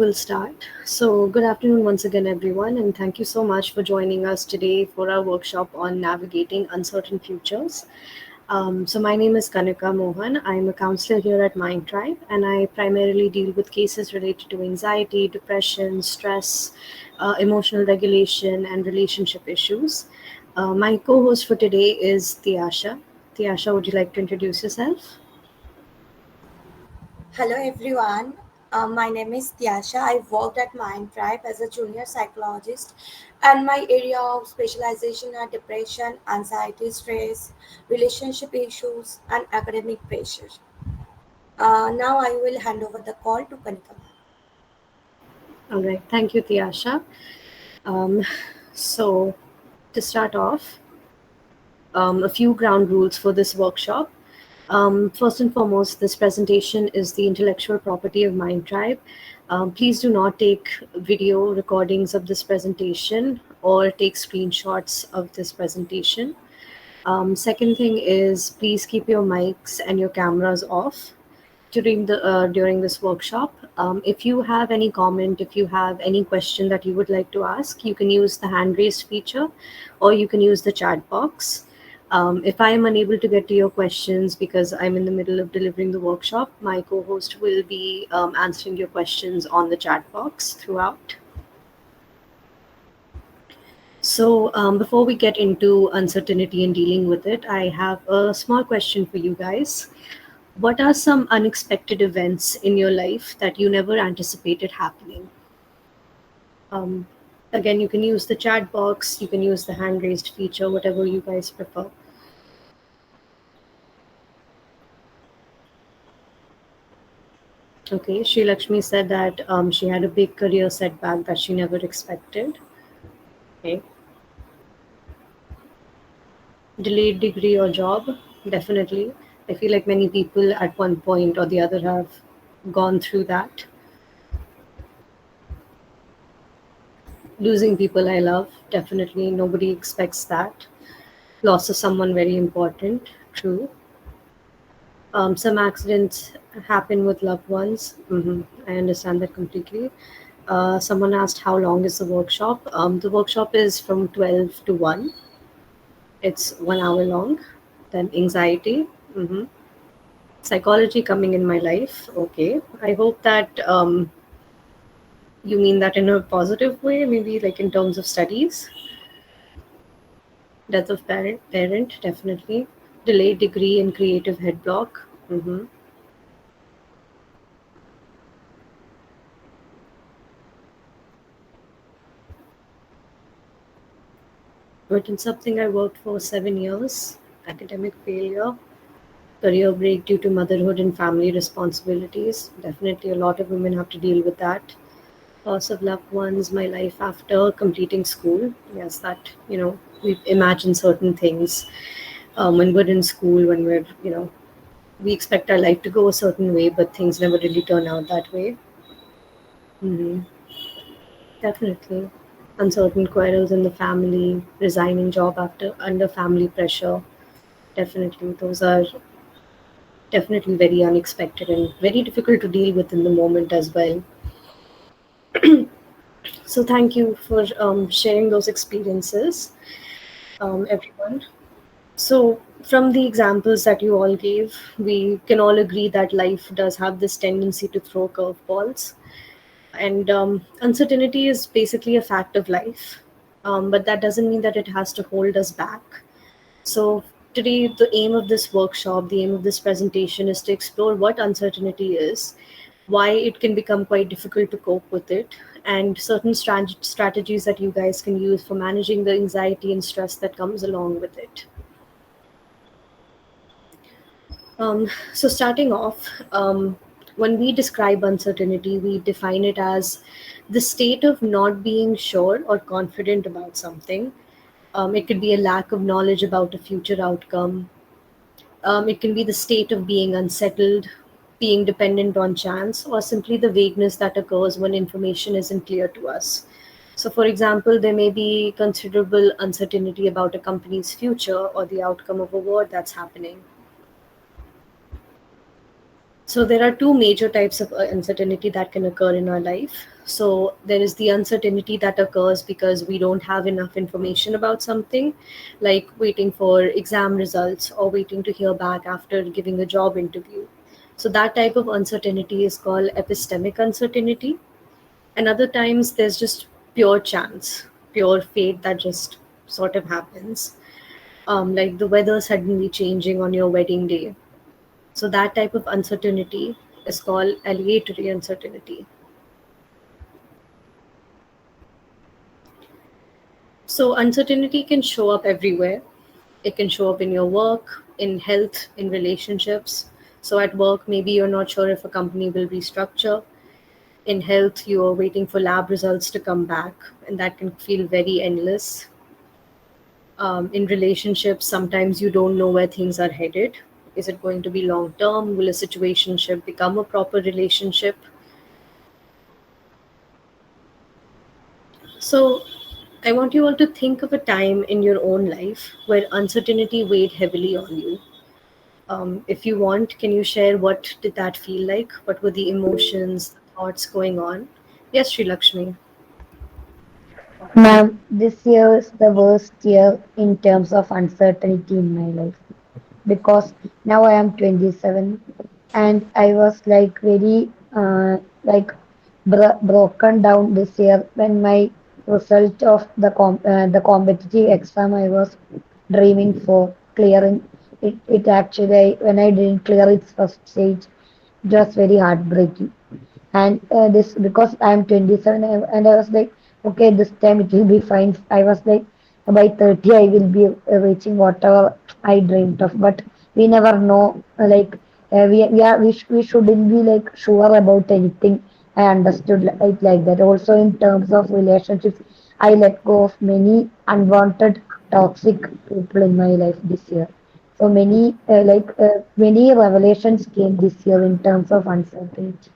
We'll start. So, good afternoon once again, everyone, and thank you so much for joining us today for our workshop on navigating uncertain futures. My name is Kanika Mohan. I'm a counselor here at Mind Tribe, and I primarily deal with cases related to anxiety, depression, stress, emotional regulation, and relationship issues. My co host for today is Tiasha. Tiasha, would you like to introduce yourself? Hello everyone. My name is Tyasha. I worked at Mind Tribe as a junior psychologist, and my area of specialization are depression, anxiety, stress, relationship issues, and academic pressure. Now I will hand over the call to Kanika. All right, thank you, Tiasha. Um, so, to start off, a few ground rules for this workshop. First and foremost, this presentation is the intellectual property of Mind Tribe. Please do not take video recordings of this presentation or take screenshots of this presentation. Second thing is please keep your mics and your cameras off during this workshop. If you have any comment, if you have any question that you would like to ask, you can use the hand raised feature or you can use the chat box. If I am unable to get to your questions because I'm in the middle of delivering the workshop, my co host will be answering your questions on the chat box throughout. Before we get into uncertainty and dealing with it, I have a small question for you guys. What are some unexpected events in your life that you never anticipated happening? Um, Again, you can use the chat box, you can use the hand raised feature, whatever you guys prefer. Okay, Sri Lakshmi said that she had a big career setback that she never expected. Okay, delayed degree or job, definitely. I feel like many people at one point or the other have gone through that. Losing people I love, definitely. Nobody expects that. Loss of someone very important, true. Some accidents happen with loved ones. I understand that completely. Someone asked how long is the workshop. The workshop is from 12 to 1. It's 1 hour long. Then anxiety. hmm Psychology coming in my life. Okay. I hope that you mean that in a positive way, maybe like in terms of studies. Death of parent, definitely. Delayed degree in creative head block. But in something I worked for 7 years, academic failure, career break due to motherhood and family responsibilities. Definitely, a lot of women have to deal with that. Loss of loved ones, my life after completing school. Yes, that, we imagine certain things when we're in school, when we expect our life to go a certain way, but things never really turn out that way. hmm Definitely. Uncertain quarrels in the family, resigning job after under family pressure. Definitely, those are definitely very unexpected and very difficult to deal with in the moment as well. So, thank you for sharing those experiences, everyone. So, from the examples that you all gave, we can all agree that life does have this tendency to throw curveballs. And uncertainty is basically a fact of life. But that doesn't mean that it has to hold us back. So, today, the aim of this workshop, the aim of this presentation is to explore what uncertainty is, why it can become quite difficult to cope with it, and certain strategies that you guys can use for managing the anxiety and stress that comes along with it. Starting off, when we describe uncertainty, we define it as the state of not being sure or confident about something. It could be a lack of knowledge about a future outcome. It can be the state of being unsettled, being dependent on chance, or simply the vagueness that occurs when information isn't clear to us. So, for example, there may be considerable uncertainty about a company's future or the outcome of a war that's happening. So there are two major types of uncertainty that can occur in our life. So there is the uncertainty that occurs because we don't have enough information about something, like waiting for exam results or waiting to hear back after giving a job interview. So that type of uncertainty is called epistemic uncertainty. And other times there's just pure chance, pure fate that just sort of happens. Like the weather suddenly changing on your wedding day, so that type of uncertainty is called aleatory uncertainty. So uncertainty can show up everywhere. It can show up in your work, in health, in relationships. So at work, maybe you're not sure if a company will restructure. In health, you're waiting for lab results to come back, and that can feel very endless. In relationships, sometimes you don't know where things are headed. Is it going to be long term? Will a situationship become a proper relationship? So, I want you all to think of a time in your own life where uncertainty weighed heavily on you. If you want, can you share what did that feel like? What were the emotions, thoughts going on? Yes, Sri Lakshmi. Ma'am, this year is the worst year in terms of uncertainty in my life because now I am 27 and I was like very broken down this year when my result of the competitive exam I was dreaming for clearing it actually when I didn't clear its first stage, it was very heartbreaking. And this because I'm 27 and I was like, okay, this time it will be fine. I was like, by 30 I will be reaching whatever I dreamt of. But we never know. We shouldn't be like sure about anything. I understood it like that. Also in terms of relationships, I let go of many unwanted toxic people in my life this year. So many revelations came this year in terms of uncertainty.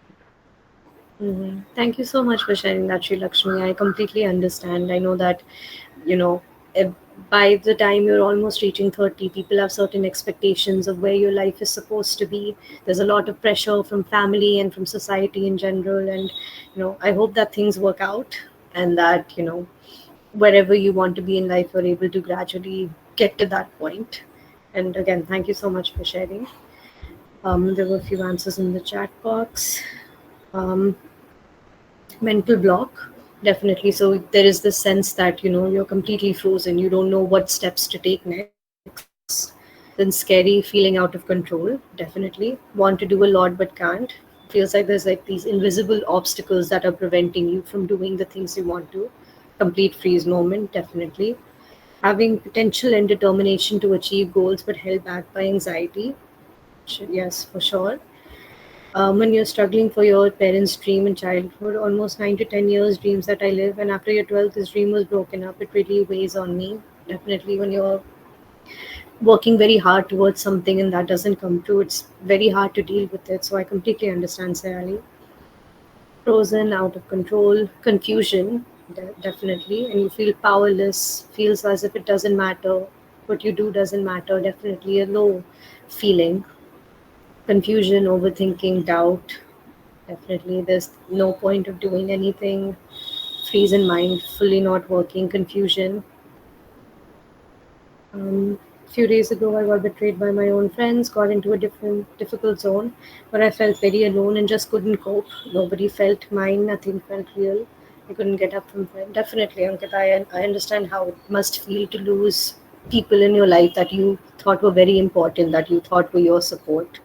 Thank you so much for sharing that, Sri Lakshmi. I completely understand. I know that, you know, if by the time you're almost reaching 30, people have certain expectations of where your life is supposed to be. There's a lot of pressure from family and from society in general. And, I hope that things work out and that, wherever you want to be in life, you're able to gradually get to that point. And again, thank you so much for sharing. There were a few answers in the chat box. Um, Mental block, definitely. So there is this sense that you're completely frozen, you don't know what steps to take next. Then scary, feeling out of control, definitely. Want to do a lot but can't. Feels like there's like these invisible obstacles that are preventing you from doing the things you want to. Complete freeze moment, definitely. Having potential and determination to achieve goals but held back by anxiety. Yes, for sure. When you're struggling for your parents' dream in childhood, almost 9 to 10 years dreams that I live, and after your 12th, this dream was broken up. It really weighs on me. Definitely, when you're working very hard towards something and that doesn't come true, it's very hard to deal with it. So I completely understand, Sayali. Frozen, out of control, confusion, definitely, and you feel powerless. Feels as if it doesn't matter. What you do doesn't matter. Definitely a low feeling. Confusion, overthinking, doubt. Definitely, there's no point of doing anything. Freeze in mind, fully not working, confusion. A few days ago, I got betrayed by my own friends, got into a different, difficult zone where I felt very alone and just couldn't cope. Nobody felt mine, nothing felt real. I couldn't get up from bed. Definitely, Ankita, I understand how it must feel to lose people in your life that you thought were very important, that you thought were your support.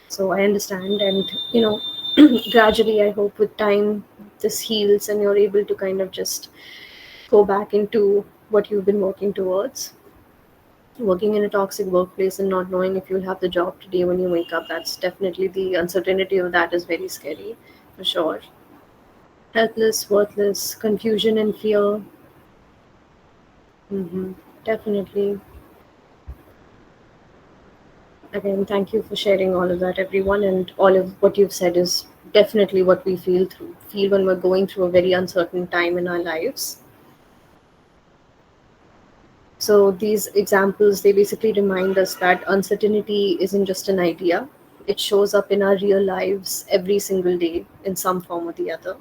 So I understand, and gradually, I hope with time this heals and you're able to kind of just go back into what you've been working towards. Working in a toxic workplace and not knowing if you'll have the job today when you wake up, that's definitely, the uncertainty of that is very scary, for sure. Helpless, worthless, confusion and fear. Definitely. Again, thank you for sharing all of that, everyone, and all of what you've said is definitely what we feel when we're going through a very uncertain time in our lives. So these examples, they basically remind us that uncertainty isn't just an idea, It shows up in our real lives every single day in some form or the other.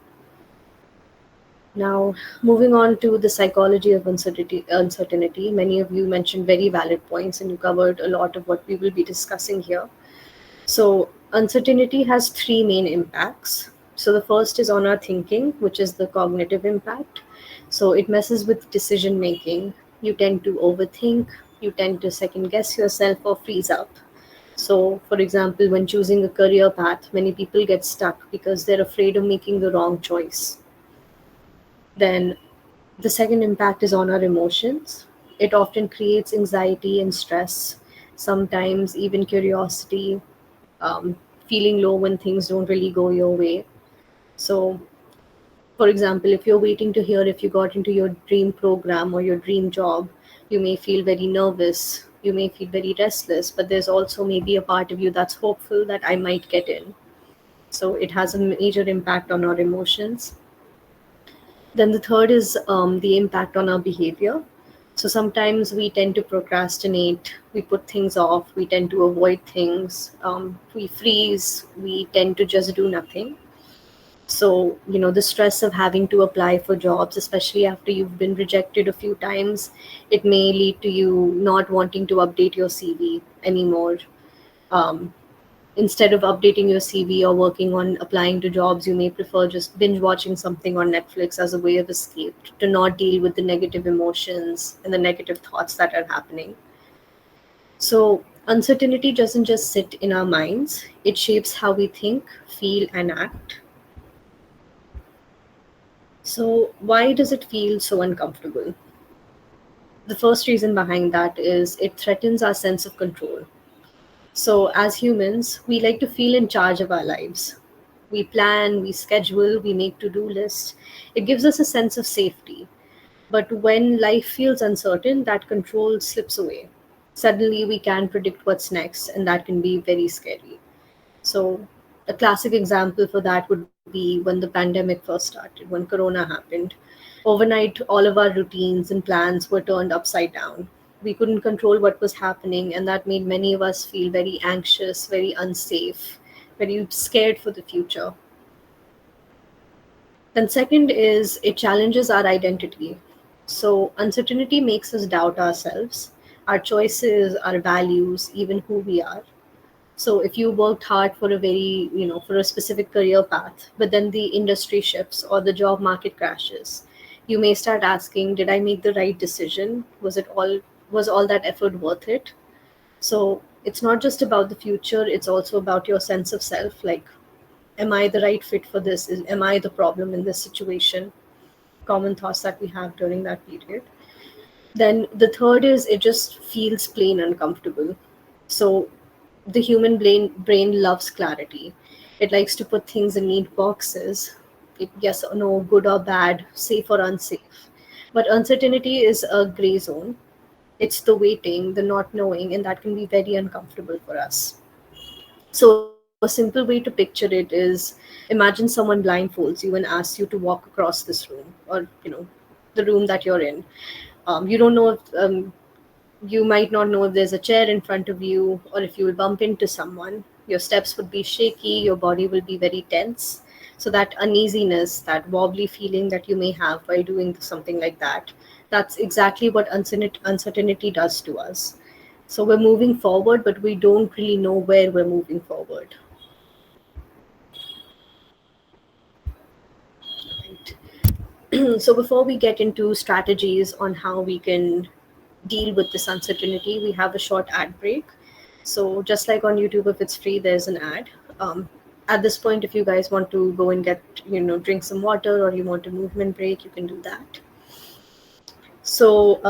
Now, moving on to the psychology of uncertainty, many of you mentioned very valid points and you covered a lot of what we will be discussing here. So, uncertainty has three main impacts. So, the first is on our thinking, which is the cognitive impact. So, it messes with decision making. You tend to overthink, you tend to second guess yourself or freeze up. So, for example, when choosing a career path, many people get stuck because they're afraid of making the wrong choice. Then, the second impact is on our emotions. It often creates anxiety and stress, sometimes even curiosity, feeling low when things don't really go your way. So, for example, if you're waiting to hear if you got into your dream program or your dream job, you may feel very nervous, you may feel very restless, but there's also maybe a part of you that's hopeful that I might get in. So, it has a major impact on our emotions. Then the third is the impact on our behavior. So sometimes we tend to procrastinate, we put things off, we tend to avoid things, we freeze, we tend to just do nothing. So, the stress of having to apply for jobs, especially after you've been rejected a few times, it may lead to you not wanting to update your CV anymore. Um, Instead of updating your CV or working on applying to jobs, you may prefer just binge watching something on Netflix as a way of escape to not deal with the negative emotions and the negative thoughts that are happening. So, uncertainty doesn't just sit in our minds, it shapes how we think, feel, and act. So, why does it feel so uncomfortable? The first reason behind that is it threatens our sense of control. So, as humans, we like to feel in charge of our lives. We plan, we schedule, we make to do lists. It gives us a sense of safety. But when life feels uncertain, that control slips away. Suddenly, we can't predict what's next, and that can be very scary. So, a classic example for that would be when the pandemic first started, when Corona happened. Overnight, all of our routines and plans were turned upside down. We couldn't control what was happening, and that made many of us feel very anxious, very unsafe, very scared for the future. Then, second is it challenges our identity. So, uncertainty makes us doubt ourselves, our choices, our values, even who we are. So if you worked hard for a for a specific career path, but then the industry shifts or the job market crashes, you may start asking, did I make the right decision? Was all that effort worth it? So it's not just about the future, it's also about your sense of self. Like, am I the right fit for this? Am I the problem in this situation? Common thoughts that we have during that period. Then the third is it just feels plain uncomfortable. So the human brain loves clarity. It likes to put things in neat boxes. Yes or no, good or bad, safe or unsafe. But uncertainty is a gray zone. It's the waiting, the not knowing, and that can be very uncomfortable for us. So a simple way to picture it is imagine someone blindfolds you and asks you to walk across this room or, the room that you're in. You don't know if you might not know if there's a chair in front of you or if you will bump into someone. Your steps would be shaky, your body will be very tense. So, that uneasiness, that wobbly feeling that you may have while doing something like that, that's exactly what uncertainty does to us. So, we're moving forward, but we don't really know where we're moving forward. Right. So, before we get into strategies on how we can deal with this uncertainty, we have a short ad break. So just like on YouTube, if it's free, there's an ad. At this point, if you guys want to go and get, drink some water or you want a movement break, you can do that. So,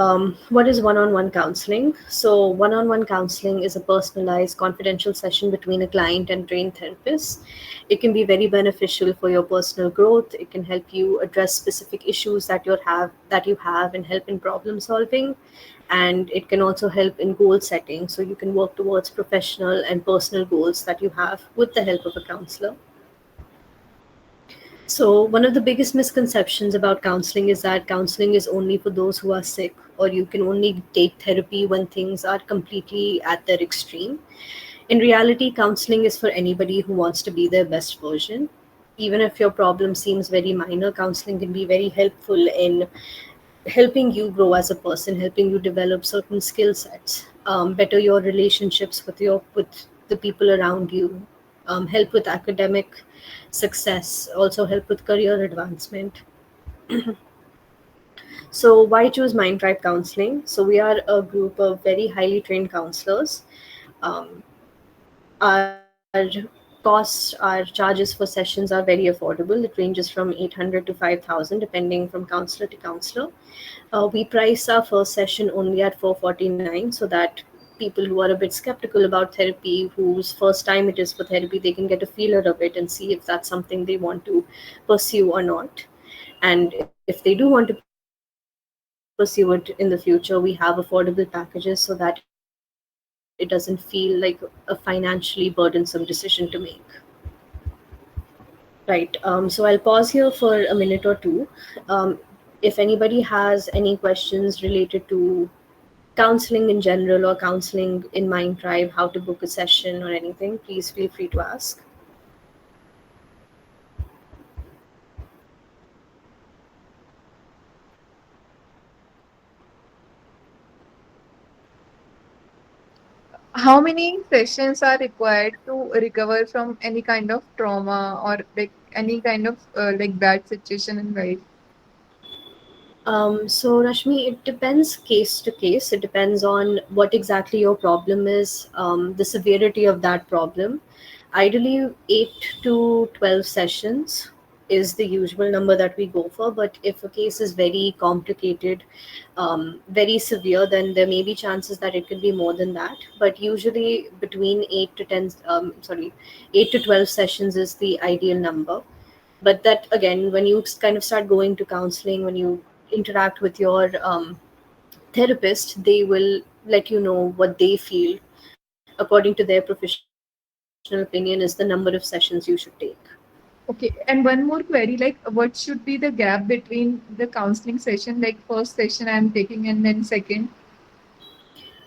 what is one on one counseling? So, one on one counseling is a personalized, confidential session between a client and trained therapist. It can be very beneficial for your personal growth. It can help you address specific issues that you have and help in problem solving. And it can also help in goal setting. So, you can work towards professional and personal goals that you have with the help of a counselor. So, one of the biggest misconceptions about counseling is that counseling is only for those who are sick, or you can only take therapy when things are completely at their extreme. In reality, counseling is for anybody who wants to be their best version. Even if your problem seems very minor, counseling can be very helpful in helping you grow as a person, helping you develop certain skill sets, better your relationships with the people around you, help with academic success, also help with career advancement. So why choose Mind Tribe Counseling? So we are a group of very highly trained counselors. Um, our costs, our charges for sessions are very affordable. It ranges from 800 to 5,000 depending from counselor to counselor. We price our first session only at 449 so that people who are a bit skeptical about therapy, whose first time it is for therapy, they can get a feeler of it and see if that's something they want to pursue or not. And if they do want to pursue it in the future, we have affordable packages so that it doesn't feel like a financially burdensome decision to make. Right. So I'll pause here for a minute or two. If anybody has any questions related to counseling in general or counseling in Mind Tribe, how to book a session or anything, please feel free to ask. How many sessions are required to recover from any kind of trauma or like any kind of like bad situation in life? So Rashmi, it depends case to case. It depends on what exactly your problem is, the severity of that problem. Ideally, 8 to 12 sessions is the usual number that we go for. But if a case is very complicated, very severe, then there may be chances that it could be more than that. But usually, between 8 to 12 sessions is the ideal number. But that again, when you kind of start going to counseling, when you interact with your therapist, they will let you know what they feel according to their professional opinion is the number of sessions you should take. Okay, and one more query, like what should be the gap between the counseling session, like first session I'm taking and then second?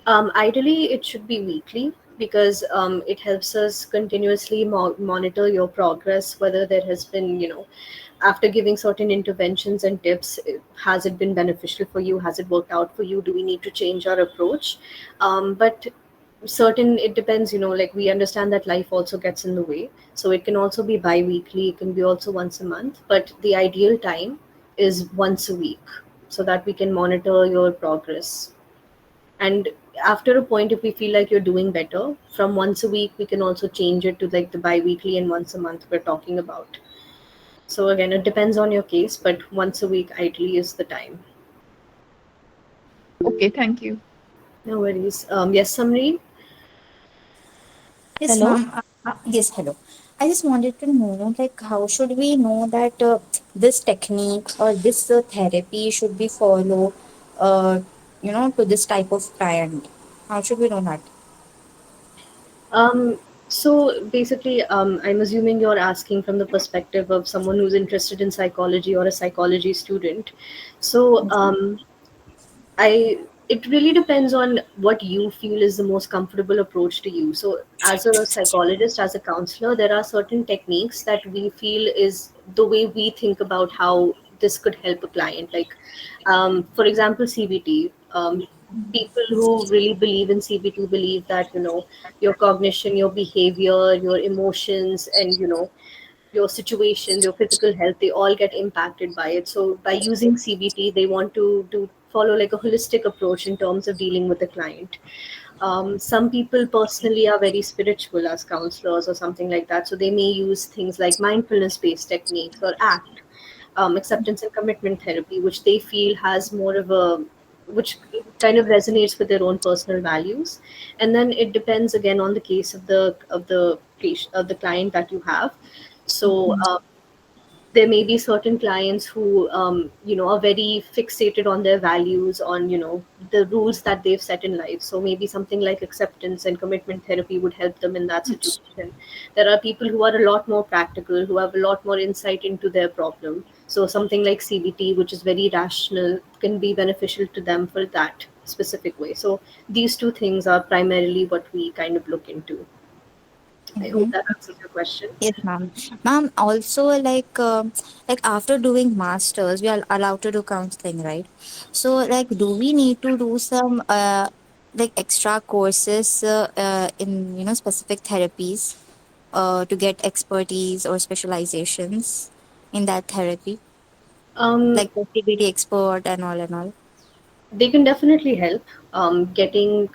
Ideally, it should be weekly because it helps us continuously monitor your progress, whether there has been, after giving certain interventions and tips, has it been beneficial for you? Has it worked out for you? Do we need to change our approach? But certain, it depends, like we understand that life also gets in the way. So it can also be bi weekly, it can be also once a month, but the ideal time is once a week so that we can monitor your progress. And after a point, if we feel like you're doing better, from once a week we can also change it to like the bi-weekly and once a month we're talking about. So again, it depends on your case, but once a week ideally is the time. Okay, thank you. No worries. Yes, Samreen. Yes, Hello. ma'am. Yes, hello. I just wanted to know, like, how should we know that this technique or this therapy should be followed, uh, to this type of client? How should we know that? Um, so basically, I'm assuming you're asking from the perspective of someone who's interested in psychology or a psychology student. So I it really depends on what you feel is the most comfortable approach to you. So as a psychologist, as a counselor, there are certain techniques that we feel is the way we think about how this could help a client. Like, for example, CBT. People who really believe in CBT believe that your cognition, your behavior, your emotions, and your situations, your physical health, they all get impacted by it. So by using CBT, they want to do follow like a holistic approach in terms of dealing with the client. Some people personally are very spiritual as counselors or something like that, so they may use things like mindfulness based techniques or ACT, acceptance and commitment therapy, which they feel has more of a which kind of resonates with their own personal values. And then it depends again on the case of the client that you have. So there may be certain clients who are very fixated on their values, on the rules that they've set in life. So maybe something like acceptance and commitment therapy would help them in that situation. There are people who are a lot more practical, who have a lot more insight into their problem. So something like CBT, which is very rational, can be beneficial to them for that specific way. So these two things are primarily what we kind of look into. I hope Mhm. that answers your question. Yes, ma'am. Ma'am, also like after doing masters, we are allowed to do counseling, right? So like, do we need to do some like extra courses in specific therapies to get expertise or specializations in that therapy, Um, like the CBT expert and all and all? they can definitely help. Getting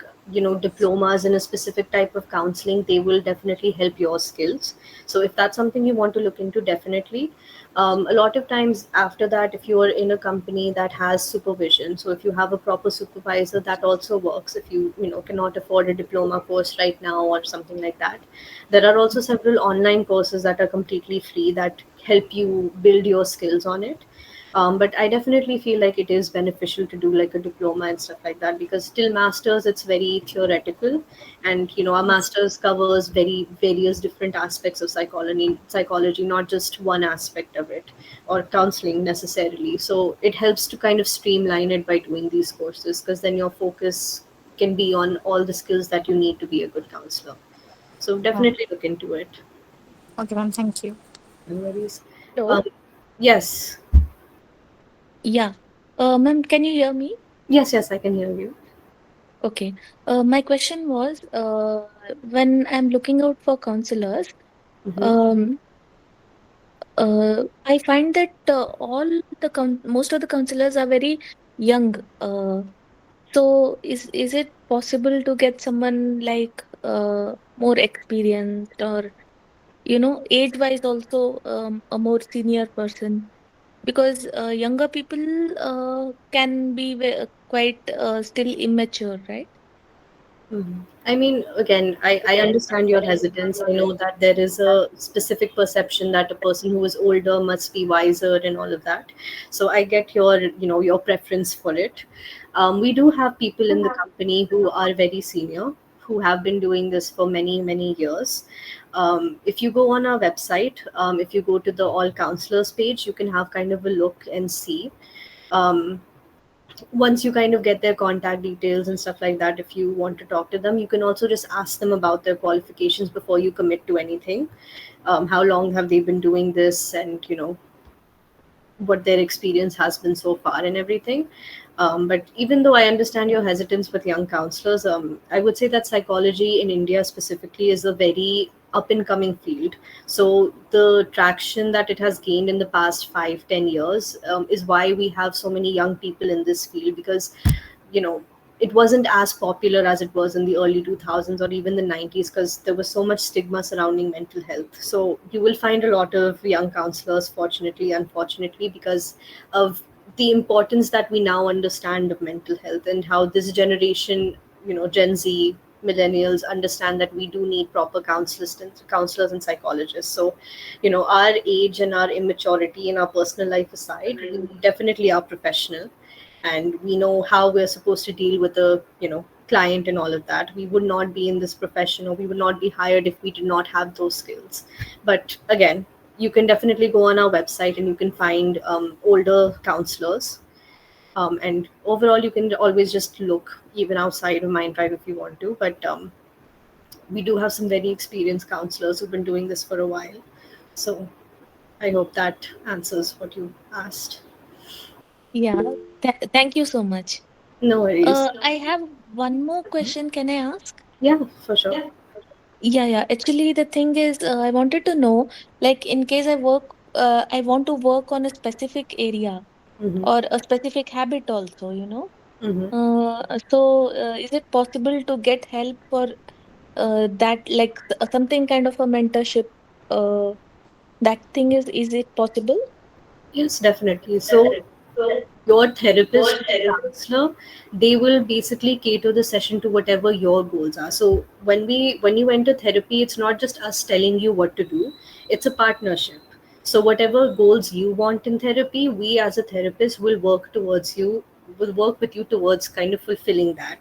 diplomas in a specific type of counseling, they will definitely help your skills. So if that's something you want to look into, definitely. A lot of times after that, if you are in a company that has supervision, so if you have a proper supervisor, that also works. If you cannot afford a diploma course right now or something like that, there are also several online courses that are completely free that help you build your skills on it. But I definitely feel like it is beneficial to do like a diploma and stuff like that, because still masters, it's very theoretical, and our masters covers very various different aspects of psychology, not just one aspect of it, or counseling necessarily. So it helps to kind of streamline it by doing these courses, because then your focus can be on all the skills that you need to be a good counselor. So Oh, definitely look into it. okay, ma'am. Thank you. No worries. Hello. um, yes. Yeah. Ma'am, can you hear me? Yes, I can hear you. Okay. My question was, when I'm looking out for counselors, Hmm. um, I find that all most of the counselors are very young. So is it possible to get someone like more experienced, or age-wise also a more senior person? Because younger people can be quite still immature, right? Mhm. I mean, again, I understand your hesitance. I know that there is a specific perception that a person who is older must be wiser and all of that. So I get your preference for it. We do have people in the company who are very senior, who have been doing this for many, many years. If you go on our website, if you go to the All Counselors page, you can have kind of a look and see. Um, Once you kind of get their contact details and stuff like that, if you want to talk to them, you can also just ask them about their qualifications before you commit to anything. How long have they been doing this, and what their experience has been so far and everything. But even though I understand your hesitance with young counselors, I would say that psychology in India specifically is a very up and coming field. So the traction that it has gained in the past 5-10 years is why we have so many young people in this field, because you know it wasn't as popular as it was in the early 2000s or even the 90s, because there was so much stigma surrounding mental health. So you will find a lot of young counselors, fortunately, unfortunately, because of the importance that we now understand of mental health, and how this generation, Gen Z, millennials, understand that we do need proper counselors and psychologists. So our age and our immaturity and our personal life aside, we definitely are professional, and we know how we're supposed to deal with a client and all of that. We would not be in this profession, or we would not be hired if we did not have those skills. But again, you can definitely go on our website and you can find older counselors. And overall, you can always just look even outside of Mindtribe if you want to. But we do have some very experienced counselors who've been doing this for a while. So I hope that answers what you asked. Yeah. Thank you so much. No worries. I have one more question. Can I ask? Yeah, for sure. Yeah. Actually, the thing is, I wanted to know, like, in case I want to work on a specific area Mm-hmm. or a specific habit also. Mm-hmm. So, is it possible to get help for that, like something kind of a mentorship? Uh, that thing is it possible? Yes, definitely. So your therapist or counselor, they will basically cater the session to whatever your goals are. So when you enter therapy, it's not just us telling you what to do, it's a partnership. So whatever goals you want in therapy, we as a therapist will work with you towards kind of fulfilling that.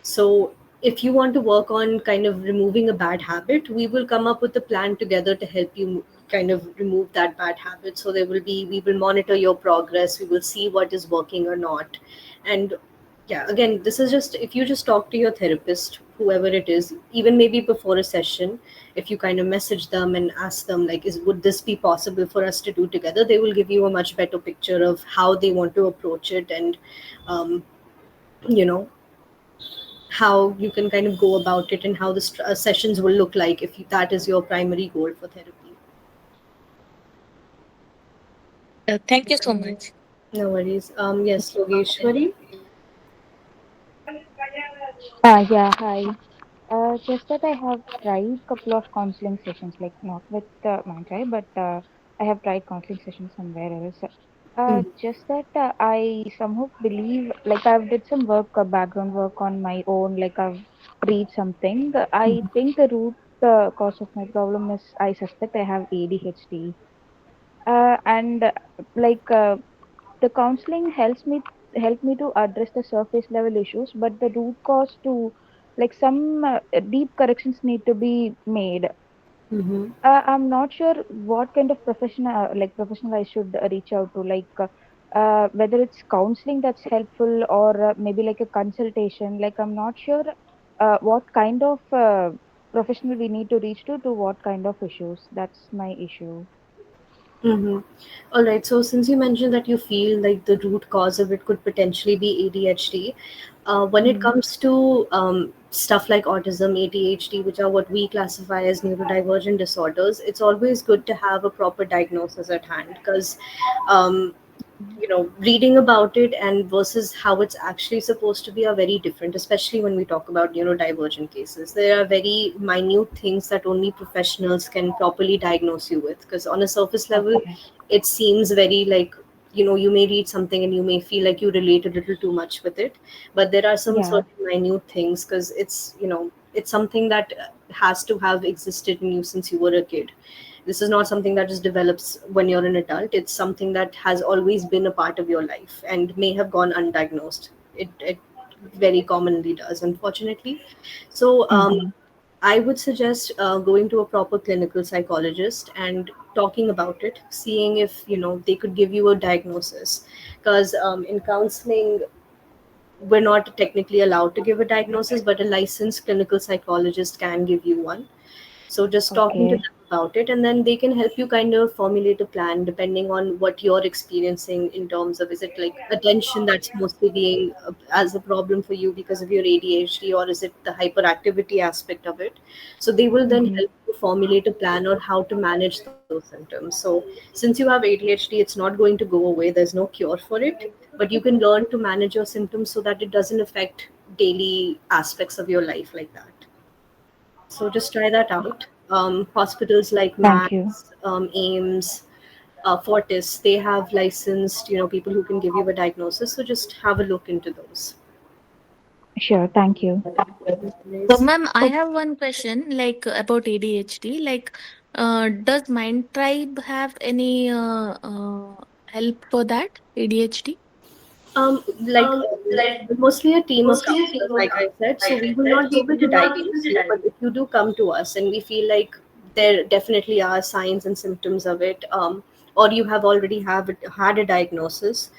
So, if you want to work on kind of removing a bad habit, we will come up with a plan together to help you kind of remove that bad habit. So, we will monitor your progress, we will see what is working or not. And Yeah, again, this is just if you just talk to your therapist, whoever it is, even maybe before a session, if you kind of message them and ask them like, is would this be possible for us to do together, they will give you a much better picture of how they want to approach it, and um, you know how you can kind of go about it, and how the sessions will look like if that is your primary goal for therapy. Thank you so much. No worries. Yes, Yogeshwari. Yeah, hi. Just that I have tried couple of counseling sessions, like not with Mindtribe, but I have tried counseling sessions somewhere else. Mhm. Just that I somehow believe, like I've did some work, background work on my own, like I've read something. I think the root cause of my problem is I suspect I have ADHD. And like the counseling help me to address the surface level issues, but the root cause to like some deep corrections need to be made. Mhm. I'm not sure what kind of professional I should reach out to, whether it's counseling that's helpful, or maybe like a consultation. Like I'm not sure what kind of professional we need to reach to what kind of issues. That's my issue. Mm-hmm. All right. So, since you mentioned that you feel like the root cause of it could potentially be ADHD, when it Mm. comes to stuff like autism, ADHD, which are what we classify as neurodivergent disorders, it's always good to have a proper diagnosis at hand, because um, reading about it and versus how it's actually supposed to be are very different, especially when we talk about neurodivergent cases. There are very minute things that only professionals can properly diagnose you with, because on a surface level Okay. it seems very like, you may read something and you may feel like you relate a little too much with it, but there are some Yeah. certain minute things, because it's something that has to have existed in you since you were a kid. This is not something that just develops when you're an adult. It's something that has always been a part of your life and may have gone undiagnosed. It very commonly does, unfortunately. So Mm-hmm. I would suggest going to a proper clinical psychologist and talking about it, seeing if they could give you a diagnosis. Because in counseling, we're not technically allowed to give a diagnosis, but a licensed clinical psychologist can give you one. So just talking to Okay. them about it, and then they can help you kind of formulate a plan depending on what you're experiencing, in terms of, is it like attention that's mostly being as a problem for you because of your ADHD, or is it the hyperactivity aspect of it? So they will then Mm-hmm. help you formulate a plan on how to manage those symptoms. So since you have ADHD, it's not going to go away. There's no cure for it, but you can learn to manage your symptoms so that it doesn't affect daily aspects of your life like that. So just try that out. Hospitals like Thank you. Max, AIMS, Fortis, they have licensed, people who can give you a diagnosis. So just have a look into those. Sure. Thank you. So, Anyways. ma'am, I have one question like about ADHD. Like, does Mind Tribe have any help for that ADHD? We're mostly a team of counselors, like I said, so we will not be able to diagnose you. But if you do come to us and we feel like there definitely are signs and symptoms of it, or you have already had a diagnosis,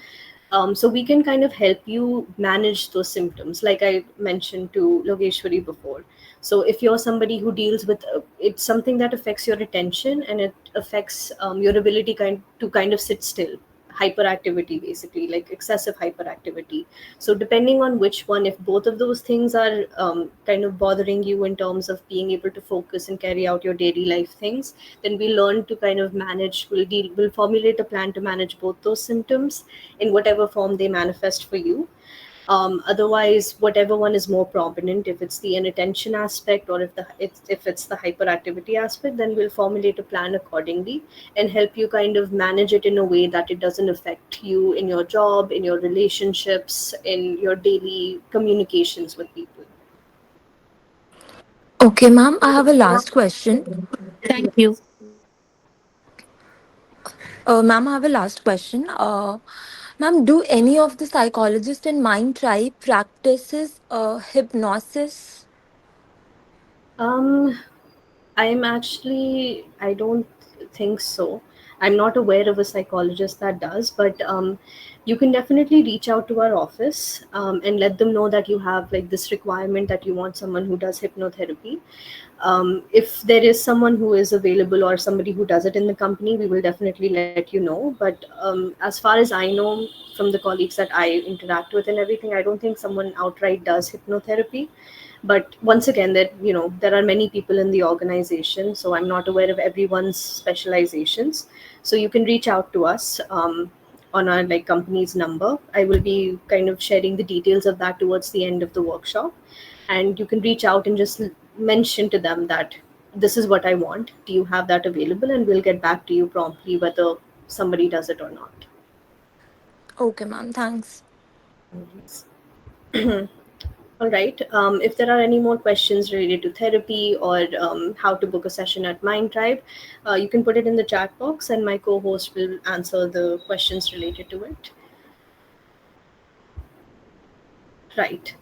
so we can kind of help you manage those symptoms, like I mentioned to Logeshwari before. So if you're somebody who deals with it's something that affects your attention, and it affects your ability to kind of sit still, hyperactivity, basically like excessive hyperactivity. So depending on which one, if both of those things are kind of bothering you in terms of being able to focus and carry out your daily life things, then we learn to kind of manage, we'll formulate a plan to manage both those symptoms in whatever form they manifest for you. Otherwise, whatever one is more prominent, if it's the inattention aspect, or if it's the hyperactivity aspect, then we'll formulate a plan accordingly and help you kind of manage it in a way that it doesn't affect you in your job, in your relationships, in your daily communications with people. Okay, ma'am, I have a last question. Thank you. Ma'am, I have a last question. Ma'am, do any of the psychologists in Mind Tribe practices hypnosis? Um, I don't think so. I'm not aware of a psychologist that does, but you can definitely reach out to our office and let them know that you have like this requirement that you want someone who does hypnotherapy. If there is someone who is available or somebody who does it in the company, we will definitely let you know. But as far as I know from the colleagues that I interact with and everything, I don't think someone outright does hypnotherapy. But once again, that there are many people in the organization, so I'm not aware of everyone's specializations. So you can reach out to us on our like company's number. I will be kind of sharing the details of that towards the end of the workshop, and you can reach out and just mention to them that this is what I want. Do you have that available? And we'll get back to you promptly whether somebody does it or not. Okay, ma'am. Thanks. All right. If there are any more questions related to therapy or how to book a session at Mind Tribe, you can put it in the chat box and my co host will answer the questions related to it. Right.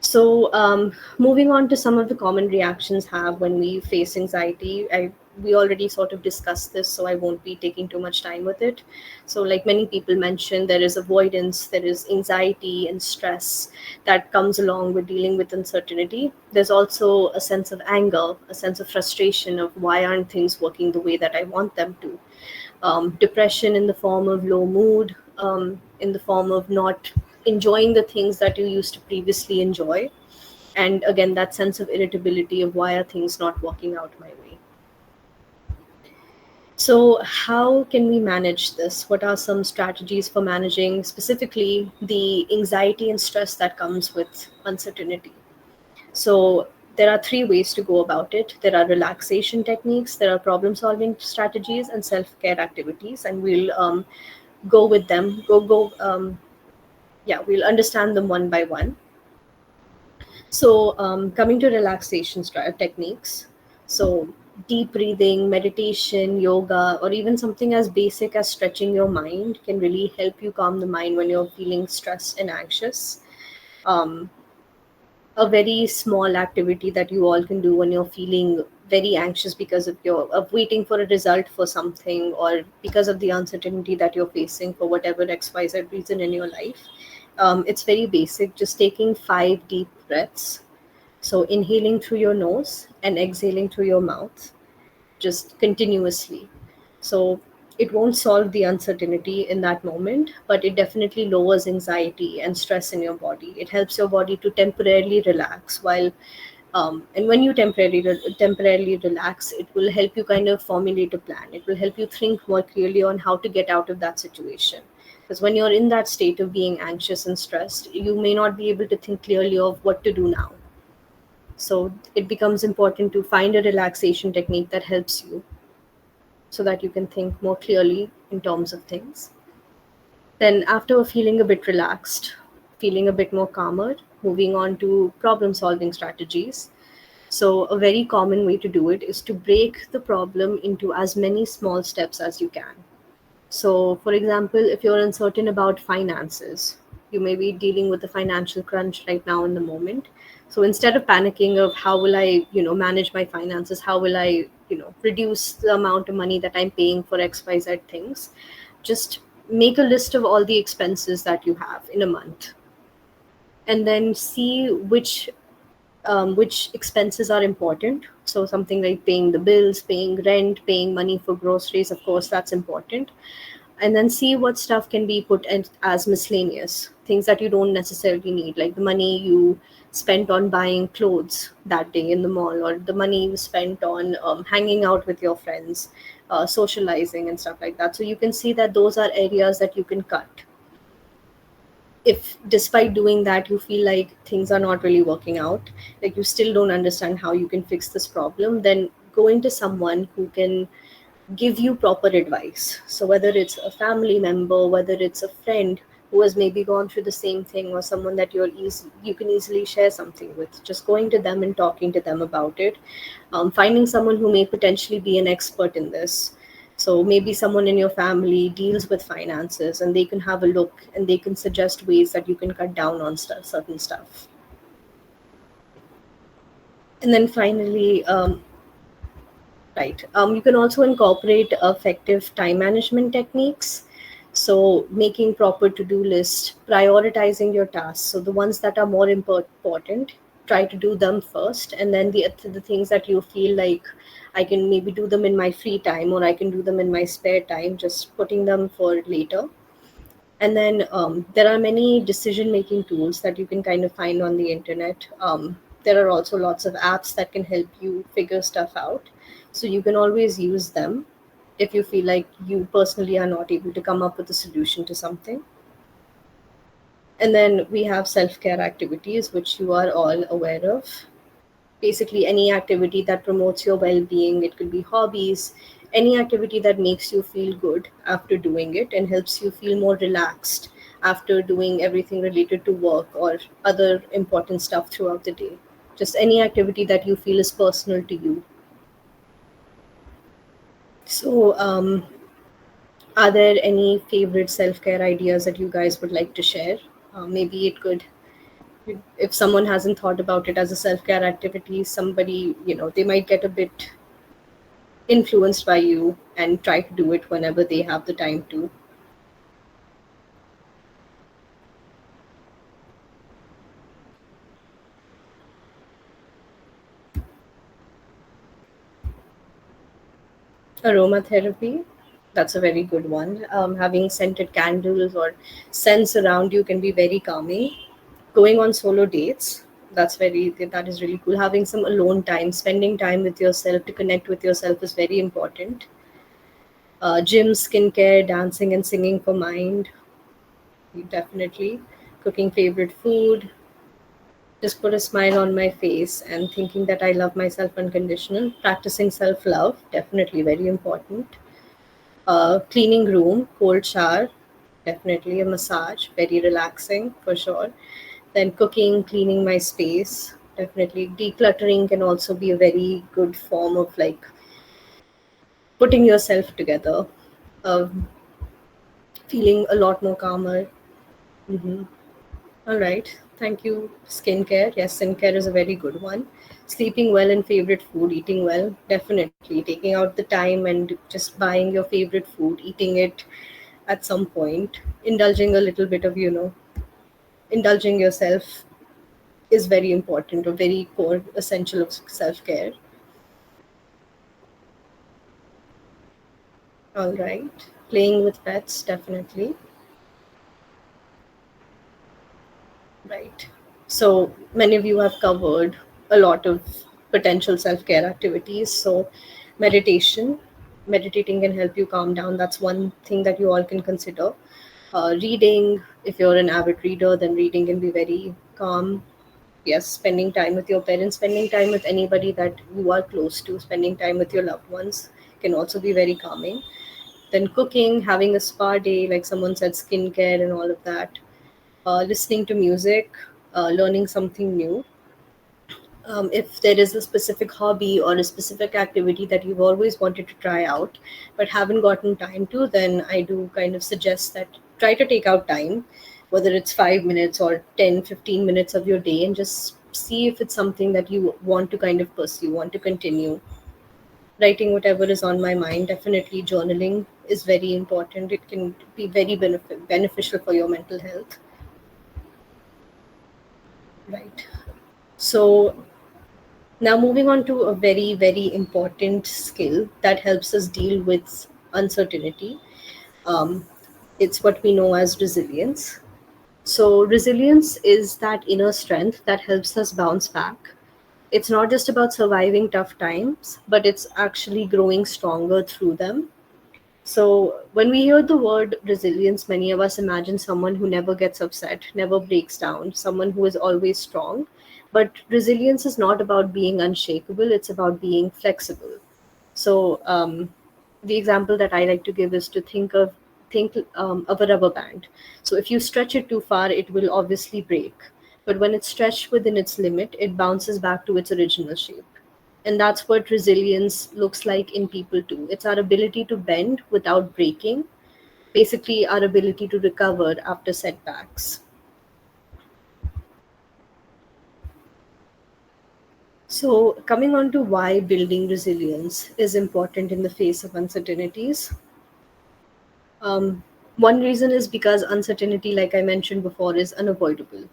So, moving on to some of the common reactions have when we face anxiety. We already sort of discussed this, so I won't be taking too much time with it. So, like many people mentioned, there is avoidance, there is anxiety and stress that comes along with dealing with uncertainty. There's also a sense of anger, a sense of frustration of why aren't things working the way that I want them to. Depression in the form of low mood, in the form of not enjoying the things that you used to previously enjoy. And again, that sense of irritability of why are things not working out my way. So, how can we manage this? What are some strategies for managing specifically the anxiety and stress that comes with uncertainty? So, there are three ways to go about it. There are relaxation techniques, there are problem solving strategies, and self care activities. And we'll go with them. Yeah, we'll understand them one by one. So, coming to relaxation techniques, so deep breathing, meditation, yoga, or even something as basic as stretching your mind can really help you calm the mind when you're feeling stressed and anxious. Um, a very small activity that you all can do when you're feeling very anxious because of waiting for a result for something, or because of the uncertainty that you're facing for whatever xyz reason in your life. It's very basic, just taking 5 deep breaths, so inhaling through your nose and exhaling through your mouth, just continuously. So it won't solve the uncertainty in that moment, but it definitely lowers anxiety and stress in your body. It helps your body to temporarily relax while and when you temporarily relax, it will help you kind of formulate a plan. It will help you think more clearly on how to get out of that situation. Because when you're in that state of being anxious and stressed, you may not be able to think clearly of what to do now. So it becomes important to find a relaxation technique that helps you so that you can think more clearly in terms of things. Then, after feeling a bit relaxed, feeling a bit more calmer, moving on to problem solving strategies. So, a very common way to do it is to break the problem into as many small steps as you can. So, for example, if you're uncertain about finances, you may be dealing with a financial crunch right now in the moment. So instead of panicking of how will I, manage my finances, how will I, reduce the amount of money that I'm paying for XYZ things, just make a list of all the expenses that you have in a month, and then see which expenses are important. So something like paying the bills, paying rent, paying money for groceries, of course, that's important. And then see what stuff can be put in as miscellaneous things that you don't necessarily need, like the money you spent on buying clothes that day in the mall, or the money you spent on hanging out with your friends, socializing and stuff like that. So you can see that those are areas that you can cut. If despite doing that you feel like things are not really working out, like you still don't understand how you can fix this problem, then going to someone who can give you proper advice. So whether it's a family member, whether it's a friend who has maybe gone through the same thing, or someone that you can easily share something with, just going to them and talking to them about it. Finding someone who may potentially be an expert in this. So maybe someone in your family deals with finances, and they can have a look and they can suggest ways that you can cut down on certain stuff. And then finally, Right. You can also incorporate effective time management techniques. So, making proper to do list, prioritizing your tasks. So, the ones that are more important, try to do them first. And then the things that you feel like I can maybe do them in my free time or I can do them in my spare time, just putting them for later. And then there are many decision making tools that you can kind of find on the internet. There are also lots of apps that can help you figure stuff out. So you can always use them if you feel like you personally are not able to come up with a solution to something. And then we have self care activities, which you are all aware of. Basically, any activity that promotes your well being, it could be hobbies, any activity that makes you feel good after doing it and helps you feel more relaxed after doing everything related to work or other important stuff throughout the day. Just any activity that you feel is personal to you. So, are there any favorite self care ideas that you guys would like to share? Maybe it could, if someone hasn't thought about it as a self care activity, somebody, they might get a bit influenced by you and try to do it whenever they have the time to. Aromatherapy, that's a very good one. Having scented candles or scents around you can be very calming. Going on solo dates, that is really cool. Having some alone time, spending time with yourself to connect with yourself is very important. Gym, skincare, dancing and singing for mind, definitely. Cooking favorite food, just put a smile on my face and thinking that I love myself unconditional. Practicing self love, definitely very important. Cleaning room, cold shower, definitely a massage, very relaxing for sure. Then cooking, cleaning my space, definitely. Decluttering can also be a very good form of like putting yourself together, feeling a lot more calmer. Mhm. All right. Thank you. Skincare. Yes, skincare is a very good one. Sleeping well and favorite food, eating well. Definitely. Taking out the time and just buying your favorite food, eating it at some point, indulging a little bit of, indulging yourself is very important, a very core essential of self care. All right. Playing with pets, definitely. Right. So many of you have covered a lot of potential self care activities. So, meditation, meditating can help you calm down. That's one thing that you all can consider. Reading, if you're an avid reader, then reading can be very calm. Yes, spending time with your parents, spending time with anybody that you are close to, spending time with your loved ones can also be very calming. Then cooking, having a spa day, like someone said, skincare and all of that. Listening to music, learning something new. If there is a specific hobby or a specific activity that you've always wanted to try out but haven't gotten time to, then I do kind of suggest that try to take out time, whether it's 5 minutes or 10, 15 minutes of your day, and just see if it's something that you want to kind of pursue, want to continue. Writing whatever is on my mind, definitely journaling is very important. It can be very beneficial for your mental health. Right. So now, moving on to a very, very important skill that helps us deal with uncertainty. Um, it's what we know as resilience. So, resilience is that inner strength that helps us bounce back. It's not just about surviving tough times, but it's actually growing stronger through them. So, when we hear the word resilience, many of us imagine someone who never gets upset, never breaks down, someone who is always strong. But resilience is not about being unshakable, it's about being flexible. So, the example that I like to give is to think of a rubber band. So, if you stretch it too far, it will obviously break. But when it's stretched within its limit, it bounces back to its original shape. And that's what resilience looks like in people too. It's our ability to bend without breaking, basically, our ability to recover after setbacks. So, coming on to why building resilience is important in the face of uncertainties. One reason is because uncertainty, like I mentioned before, is unavoidable.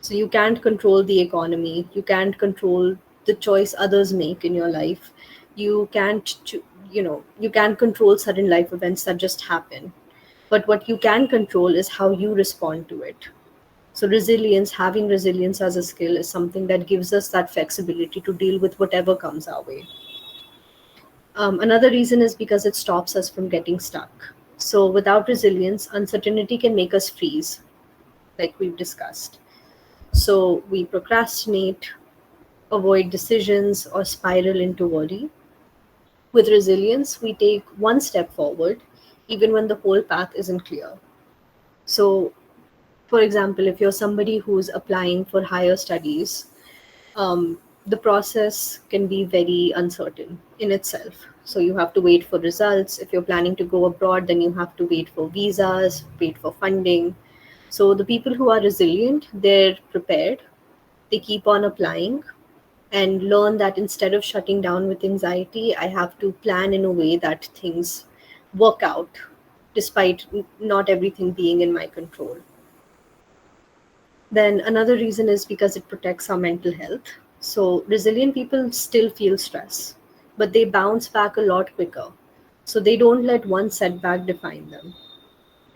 So, you can't control the economy, you can't control the choice others make in your life. You can't, you can't control sudden life events that just happen. But what you can control is how you respond to it. So, resilience, having resilience as a skill, is something that gives us that flexibility to deal with whatever comes our way. Another reason is because it stops us from getting stuck. So, without resilience, uncertainty can make us freeze, like we've discussed. So, we procrastinate, avoid decisions, or spiral into worry. With resilience, we take one step forward, even when the whole path isn't clear. So, for example, if you're somebody who's applying for higher studies, the process can be very uncertain in itself. So you have to wait for results. If you're planning to go abroad, then you have to wait for visas, wait for funding. So the people who are resilient, they're prepared, they keep on applying and learn that instead of shutting down with anxiety, I have to plan in a way that things work out despite not everything being in my control. Then another reason is because it protects our mental health. So resilient people still feel stress, but they bounce back a lot quicker. So they don't let one setback define them.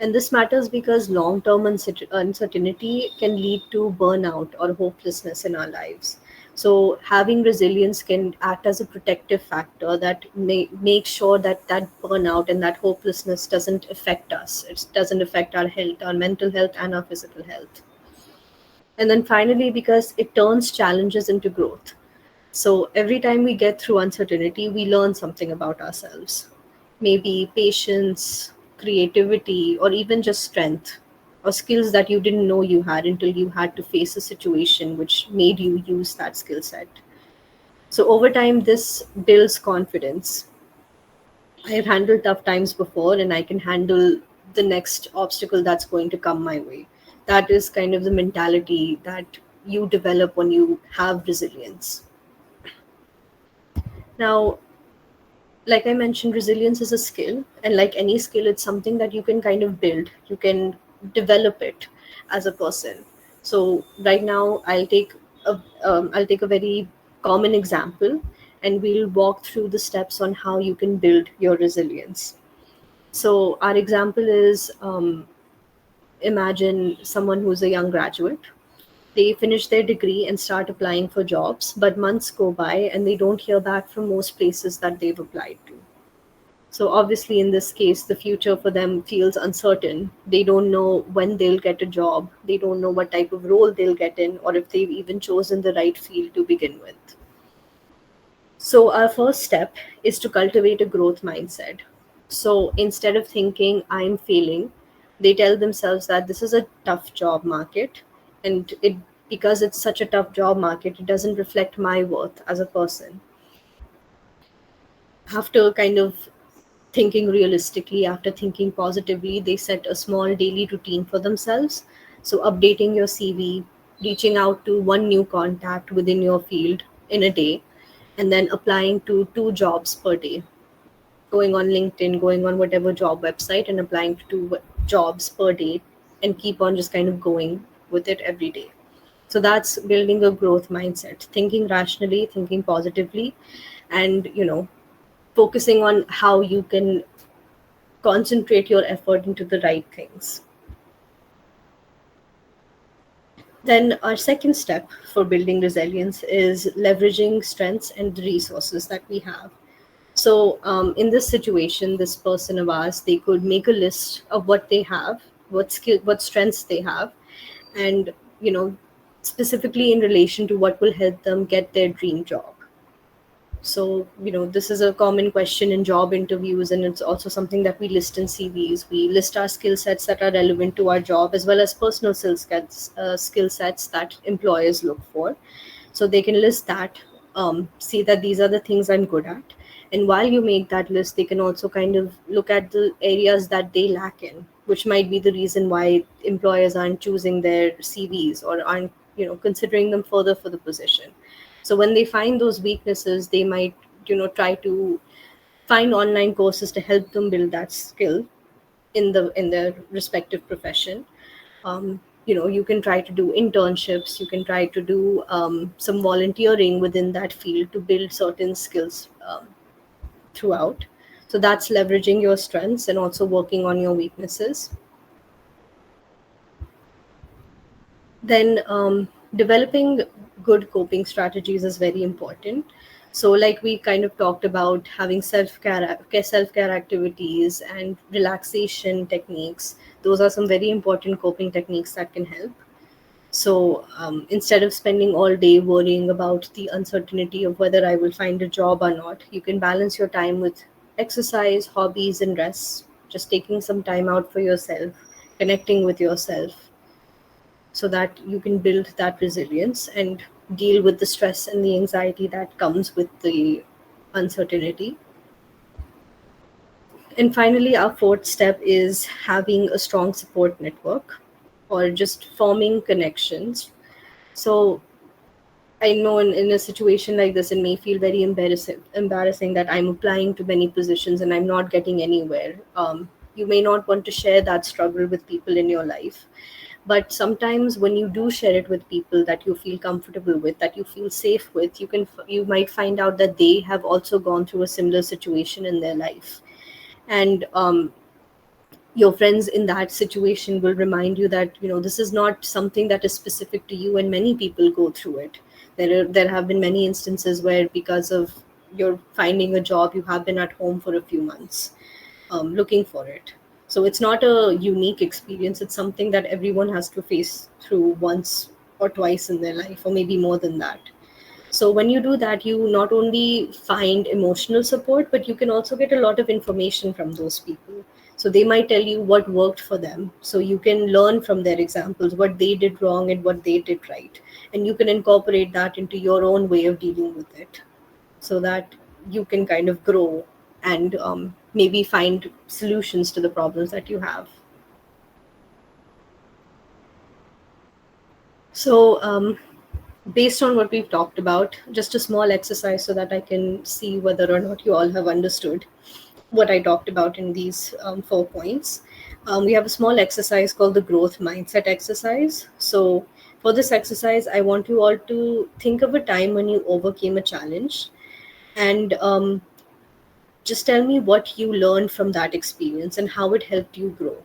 And this matters because long term uncertainty can lead to burnout or hopelessness in our lives. So, having resilience can act as a protective factor that may make sure that that burnout and that hopelessness doesn't affect us. It doesn't affect our health, our mental health, and our physical health. And then finally, because it turns challenges into growth. So every time we get through uncertainty, we learn something about ourselves. Maybe patience, creativity, or even just strength, or skills that you didn't know you had until you had to face a situation which made you use that skill set. So over time, this builds confidence. I have handled tough times before, and I can handle the next obstacle that's going to come my way. That is kind of the mentality that you develop when you have resilience. Now, like I mentioned, resilience is a skill, and like any skill, it's something that you can kind of build. You can develop it as a person. So right now, I'll take a very common example, and we'll walk through the steps on how you can build your resilience. So our example is, imagine someone who's a young graduate. They finish their degree and start applying for jobs, but months go by and they don't hear back from most places that they've applied to. So obviously, in this case, the future for them feels uncertain. They don't know when they'll get a job. They don't know what type of role they'll get in, or if they've even chosen the right field to begin with. So our first step is to cultivate a growth mindset. So instead of thinking I'm failing, they tell themselves that this is a tough job market, and it because it's such a tough job market, it doesn't reflect my worth as a person. After kind of thinking realistically, after thinking positively, they set a small daily routine for themselves. So updating your CV, reaching out to one new contact within your field in a day, and then applying to two jobs per day, going on LinkedIn, going on whatever job website and applying to two jobs per day, and keep on just kind of going with it every day. So that's building a growth mindset, thinking rationally, thinking positively, and focusing on how you can concentrate your effort into the right things. Then our second step for building resilience is leveraging strengths and resources that we have. So in this situation, this person of ours, they could make a list of what they have, what strengths they have, and specifically in relation to what will help them get their dream job. So, this is a common question in job interviews, and it's also something that we list in CVs. We list our skill sets that are relevant to our job, as well as personal skill sets that employers look for. So they can list that, see that these are the things I'm good at. And while you make that list, they can also kind of look at the areas that they lack in, which might be the reason why employers aren't choosing their CVs or aren't, considering them further for the position. So when they find those weaknesses, they might, try to find online courses to help them build that skill in their respective profession. You can try to do internships, you can try to do some volunteering within that field to build certain skills throughout. So that's leveraging your strengths and also working on your weaknesses. Then developing good coping strategies is very important. So like we kind of talked about, having self care activities and relaxation techniques, those are some very important coping techniques that can help. So instead of spending all day worrying about the uncertainty of whether I will find a job or not, you can balance your time with exercise, hobbies, and rest. Just taking some time out for yourself, connecting with yourself, so that you can build that resilience and deal with the stress and the anxiety that comes with the uncertainty. And finally, our fourth step is having a strong support network, or just forming connections. So I know in a situation like this, it may feel very embarrassing that I'm applying to many positions and I'm not getting anywhere. You may not want to share that struggle with people in your life. But sometimes when you do share it with people that you feel comfortable with, that you feel safe with, you might find out that they have also gone through a similar situation in their life. And your friends in that situation will remind you that this is not something that is specific to you, and many people go through it. There have been many instances where, because of you're finding a job, you have been at home for a few months looking for it. So it's not a unique experience, it's something that everyone has to face through once or twice in their life, or maybe more than that. So when you do that, you not only find emotional support, but you can also get a lot of information from those people. So they might tell you what worked for them. So you can learn from their examples what they did wrong and what they did right. And you can incorporate that into your own way of dealing with it, so that you can kind of grow and maybe find solutions to the problems that you have. So based on what we've talked about, just a small exercise so that I can see whether or not you all have understood what I talked about in these 4 points. We have a small exercise called the growth mindset exercise. So for this exercise, I want you all to think of a time when you overcame a challenge, and just tell me what you learned from that experience and how it helped you grow.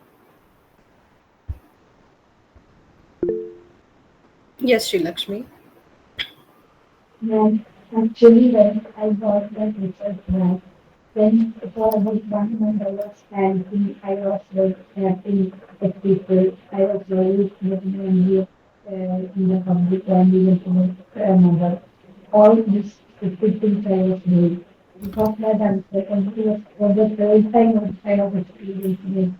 Yes, Sri Lakshmi. And actually, when I got that result back, then for about 1 month I was panicking, I was like acting at people, I was very angry in the public and even to my mother. All these stupid things I was doing. Because that uncertainty was for the third time I was experiencing it.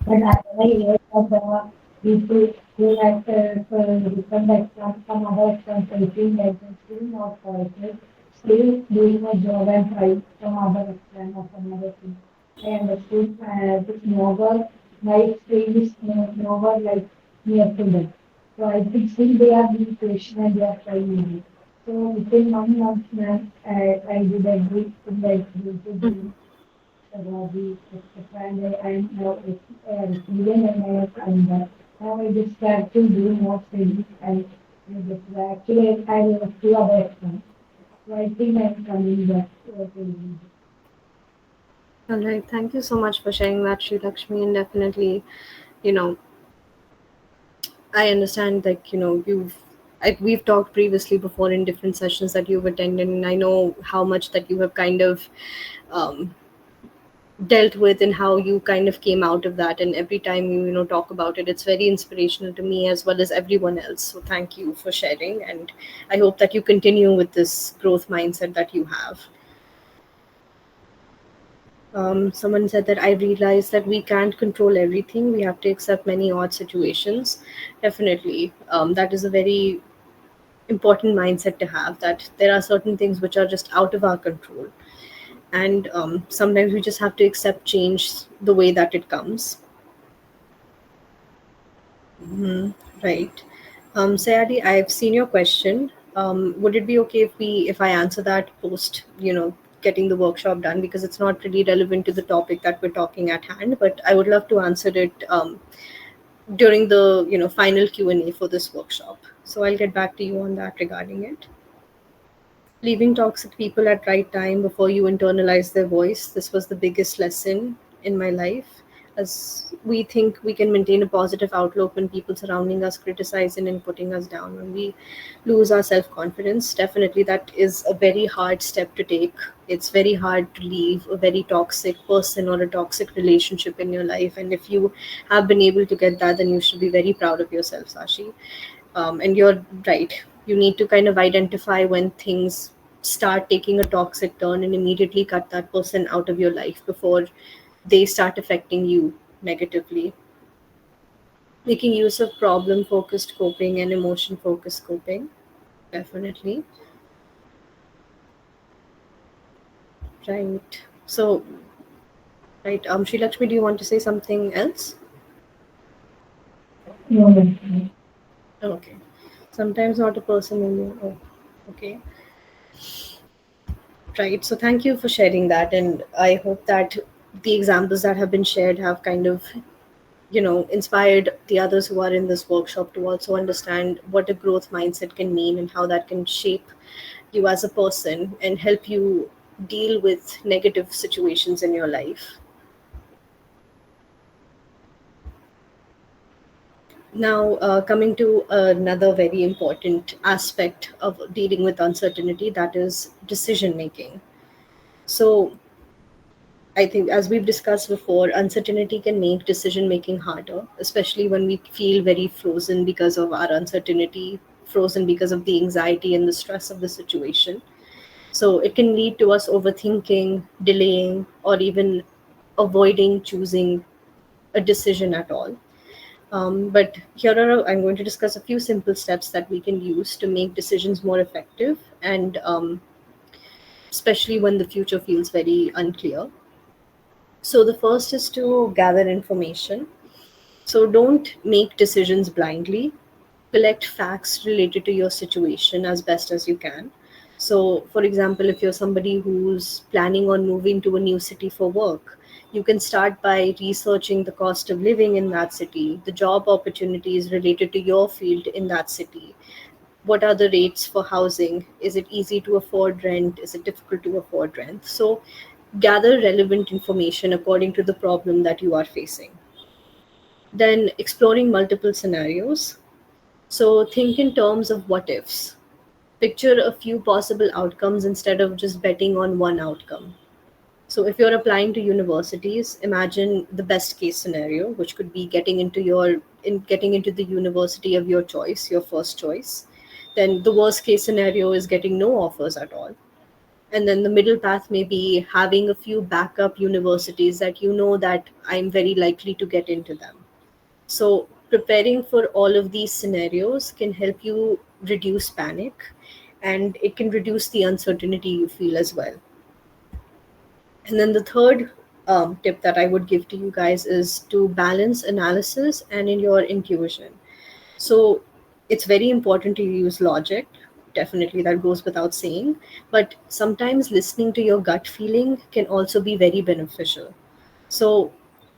But I heard of the people who had different exams, some other exams, facing exams, still not qualified, still doing a job and trying some other exam or some other thing. I understood this novel, my stream is novel like near to them. So I think still they are being patient and they are trying it. So within 1 month, ma'am, I did everything like YouTube, Ravi, etc. And I am now even and I have come back. Now I just have to do more studies and actually I have two other exams. So I think I'm coming back to studying. All right. Thank you so much for sharing that, Sri Lakshmi. And definitely, you know, I understand, like, we've talked previously before in different sessions that you've attended, and I know how much that you have kind of um, dealt with and how you kind of came out of that. And every time you talk about it, it's very inspirational to me as well as everyone else. So thank you for sharing. And I hope that you continue with this growth mindset that you have. Someone said that I realized that we can't control everything. We have to accept many odd situations. Definitely. That is a very important mindset to have, that there are certain things which are just out of our control. And sometimes we just have to accept change the way that it comes. Right. Sayadi, I've seen your question. Would it be okay if I answer that post, getting the workshop done, because it's not really relevant to the topic that we're talking at hand, but I would love to answer it during the final Q&A for this workshop. So I'll get back to you on that regarding it. Leaving toxic people at right time before you internalize their voice. This was the biggest lesson in my life. As we think we can maintain a positive outlook when people surrounding us criticizing and putting us down, when we lose our self-confidence, definitely that is a very hard step to take. It's very hard to leave a very toxic person or a toxic relationship in your life. And if you have been able to get that, then you should be very proud of yourself, Sashi. And you're right. You need to kind of identify when things start taking a toxic turn and immediately cut that person out of your life before they start affecting you negatively. Making use of problem focused coping and emotion focused coping. Definitely. Right. So, right. Sri Lakshmi, do you want to say something else? Okay. Sometimes not a person in you. Oh, okay. Right. So thank you for sharing that. And I hope that the examples that have been shared have kind of, inspired the others who are in this workshop to also understand what a growth mindset can mean and how that can shape you as a person and help you deal with negative situations in your life. Now, coming to another very important aspect of dealing with uncertainty, that is decision making. So, I think, as we've discussed before, uncertainty can make decision making harder, especially when we feel very frozen because of our uncertainty, frozen because of the anxiety and the stress of the situation. So, it can lead to us overthinking, delaying, or even avoiding choosing a decision at all. But here I'm going to discuss a few simple steps that we can use to make decisions more effective, and especially when the future feels very unclear. So the first is to gather information. So don't make decisions blindly. Collect facts related to your situation as best as you can. So, for example, if you're somebody who's planning on moving to a new city for work, you can start by researching the cost of living in that city, the job opportunities related to your field in that city. What are the rates for housing? Is it easy to afford rent? Is it difficult to afford rent? So, gather relevant information according to the problem that you are facing. Then, exploring multiple scenarios. So, think in terms of what ifs. Picture a few possible outcomes instead of just betting on one outcome. So, if you're applying to universities, imagine the best case scenario, which could be getting into the university of your choice, your first choice. Then the worst case scenario is getting no offers at all. And then the middle path may be having a few backup universities that you know that I'm very likely to get into them. So preparing for all of these scenarios can help you reduce panic, and it can reduce the uncertainty you feel as well. And then the third tip that I would give to you guys is to balance analysis and in your intuition. So it's very important to use logic. Definitely, that goes without saying. But sometimes listening to your gut feeling can also be very beneficial. So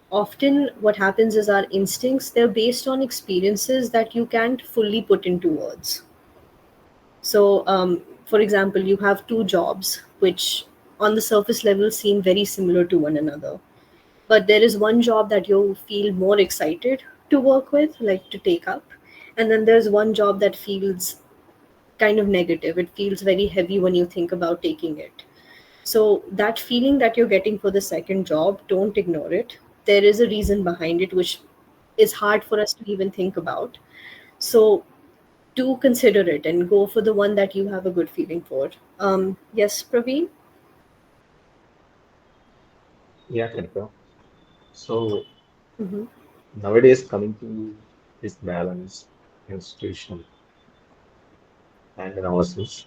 often what happens is our instincts, they're based on experiences that you can't fully put into words. So, for example, you have two jobs which on the surface level seem very similar to one another. But there is one job that you feel more excited to work with, like to take up. And then there's one job that feels kind of negative. It feels very heavy when you think about taking it. So, that feeling that you're getting for the second job, don't ignore it. There is a reason behind it, which is hard for us to even think about. So, do consider it and go for the one that you have a good feeling for. Yes, Praveen? Yeah, Kanika. So Mm-hmm. nowadays, coming to this balance institution and analysis.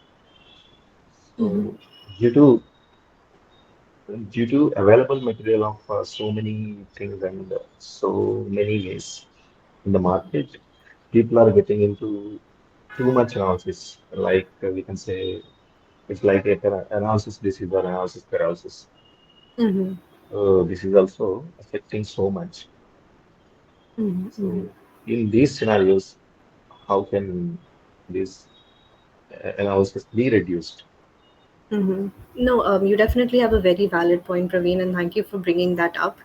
Mm-hmm. So due to due to available material of so many things and so many ways in the market, people are getting into too much analysis. Like we can say, it's like a analysis. This is an analysis paralysis. Mm-hmm. This is also affecting so much. Mm-hmm. Mm-hmm. So in these scenarios, how can this analysis be reduced? Mm-hmm. No, you definitely have a very valid point, Praveen, and thank you for bringing that up.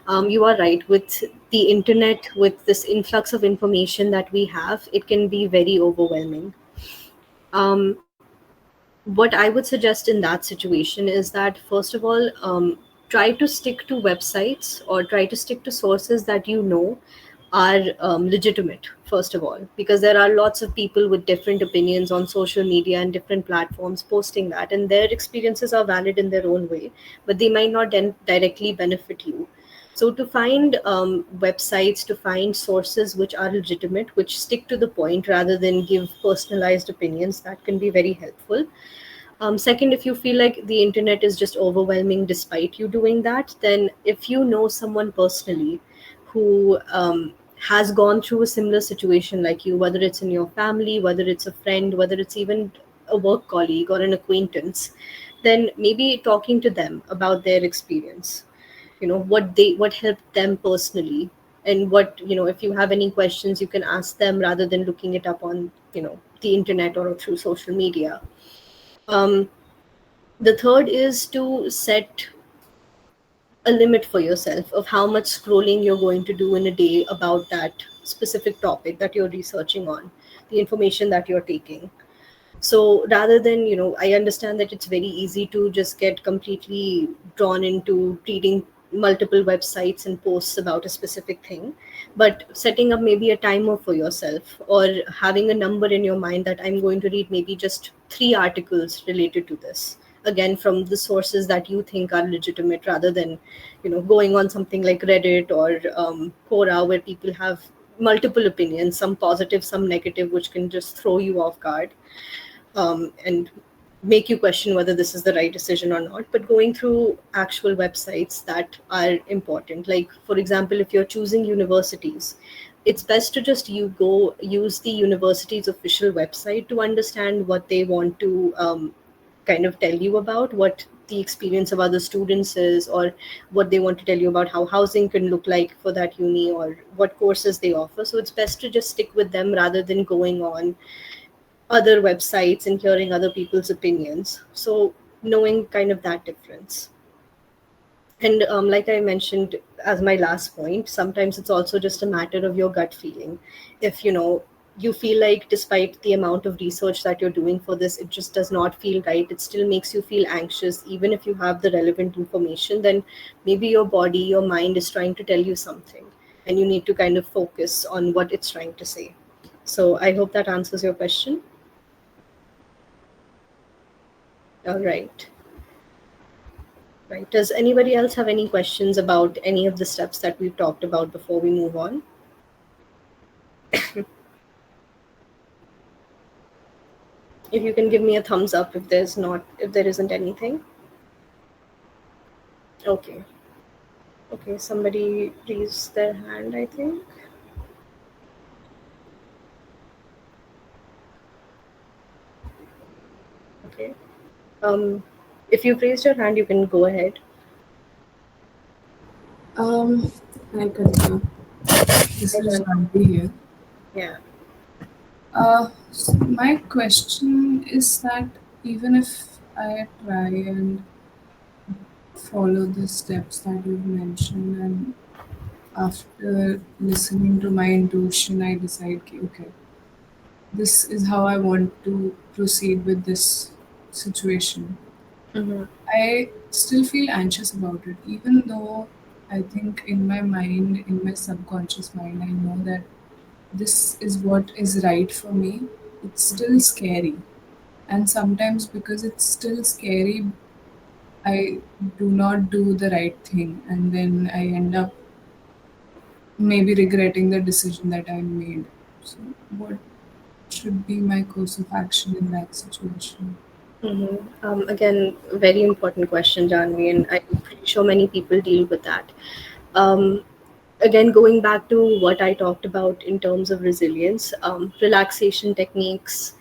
You are right. With the internet, with this influx of information that we have, it can be very overwhelming. Um, what I would suggest in that situation is that, first of all, try to stick to websites or try to stick to sources that you know are legitimate, first of all, because there are lots of people with different opinions on social media and different platforms posting that, and their experiences are valid in their own way, but they might not directly benefit you. So to find websites, to find sources which are legitimate, which stick to the point rather than give personalized opinions, that can be very helpful. Second, if you feel like the internet is just overwhelming despite you doing that, then if you know someone personally who has gone through a similar situation like you, whether it's in your family, whether it's a friend, whether it's even a work colleague or an acquaintance, then maybe talking to them about their experience, what helped them personally, and what, if you have any questions, you can ask them rather than looking it up on, the internet or through social media. um, the third is to set a limit for yourself of how much scrolling you're going to do in a day about that specific topic that you're researching on, the information that you're taking. So rather than, I understand that it's very easy to just get completely drawn into reading multiple websites and posts about a specific thing, but setting up maybe a timer for yourself, or having a number in your mind that I'm going to read maybe just 3 articles related to this, again from the sources that you think are legitimate, rather than, going on something like Reddit or Quora, where people have multiple opinions, some positive, some negative, which can just throw you off guard, and make you question whether this is the right decision or not. But going through actual websites that are important, like for example, if you're choosing universities, it's best to just you go use the university's official website to understand what they want to kind of tell you about, what the experience of other students is, or what they want to tell you about how housing can look like for that uni, or what courses they offer. So it's best to just stick with them rather than going on other websites and hearing other people's opinions. So knowing kind of that difference. And like I mentioned as my last point, sometimes it's also just a matter of your gut feeling. If you feel like despite the amount of research that you're doing for this, it just does not feel right, it still makes you feel anxious, even if you have the relevant information, then maybe your body, your mind is trying to tell you something, and you need to kind of focus on what it's trying to say. So I hope that answers your question. All right. Right. Does anybody else have any questions about any of the steps that we've talked about before we move on? If you can give me a thumbs up if there isn't anything. Okay. Okay, somebody raised their hand, I think. Okay. If you've raised your hand, you can go ahead. I'll continue. This is Shanti here. Yeah. So my question is that even if I try and follow the steps that you've mentioned, and after listening to my intuition, I decide, okay, this is how I want to proceed with this situation. Mm-hmm. I still feel anxious about it, even though I think in my mind, in my subconscious mind, I know that this is what is right for me. It's still scary. And sometimes, because it's still scary, I do not do the right thing. And then I end up maybe regretting the decision that I made. So, what should be my course of action in that situation? Mm-hmm. Again, very important question, Janvi, and I'm pretty sure many people deal with that. Um, again, going back to what I talked about in terms of resilience, relaxation techniques,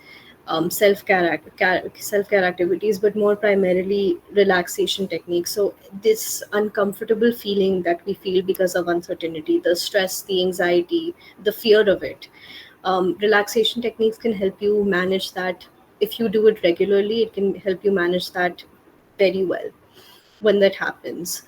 self care activities, but more primarily relaxation techniques. So this uncomfortable feeling that we feel because of uncertainty, the stress, the anxiety, the fear of it, relaxation techniques can help you manage that. If you do it regularly, it can help you manage that very well when that happens.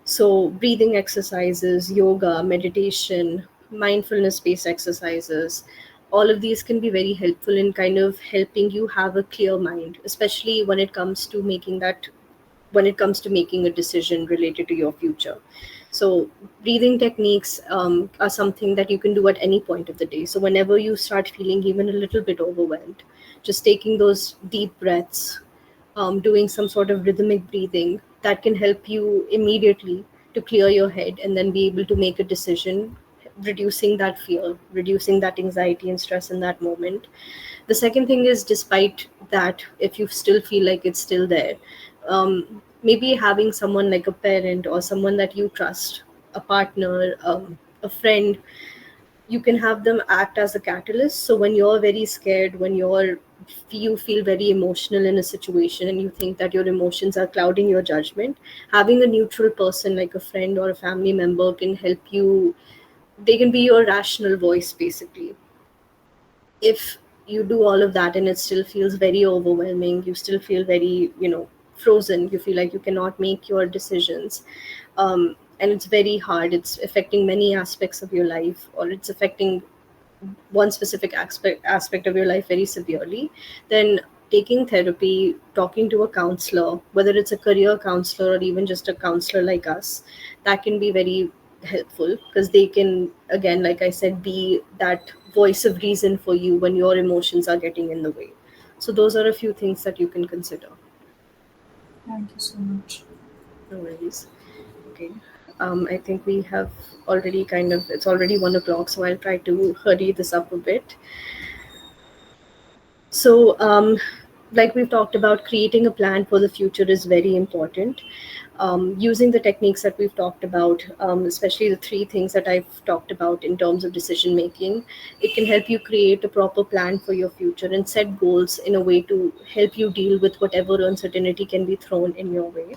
So, breathing exercises, yoga, meditation, mindfulness based exercises, all of these can be very helpful in kind of helping you have a clear mind, especially when it comes to making a decision related to your future. So, breathing techniques are something that you can do at any point of the day. So, whenever you start feeling even a little bit overwhelmed, just taking those deep breaths, doing some sort of rhythmic breathing, that can help you immediately to clear your head and then be able to make a decision, reducing that fear, reducing that anxiety and stress in that moment. The second thing is, despite that, if you still feel like it's still there, maybe having someone like a parent or someone that you trust, a partner, a friend, you can have them act as a catalyst. So when you're very scared, when you feel very emotional in a situation and you think that your emotions are clouding your judgment, having a neutral person like a friend or a family member can help you. They can be your rational voice, basically. If you do all of that and it still feels very overwhelming, you still feel very, frozen, you feel like you cannot make your decisions, and it's very hard, it's affecting many aspects of your life, or it's affecting one specific aspect of your life very severely, then taking therapy, talking to a counselor, whether it's a career counselor or even just a counselor like us, that can be very helpful, because they can, again, like I said, be that voice of reason for you when your emotions are getting in the way. So those are a few things that you can consider. Thank you so much. No worries. Okay. I think we have already it's already 1 o'clock, so I'll try to hurry this up a bit. So, like we've talked about, creating a plan for the future is very important. Using the techniques that we've talked about, especially the three things that I've talked about in terms of decision making, it can help you create a proper plan for your future and set goals in a way to help you deal with whatever uncertainty can be thrown in your way.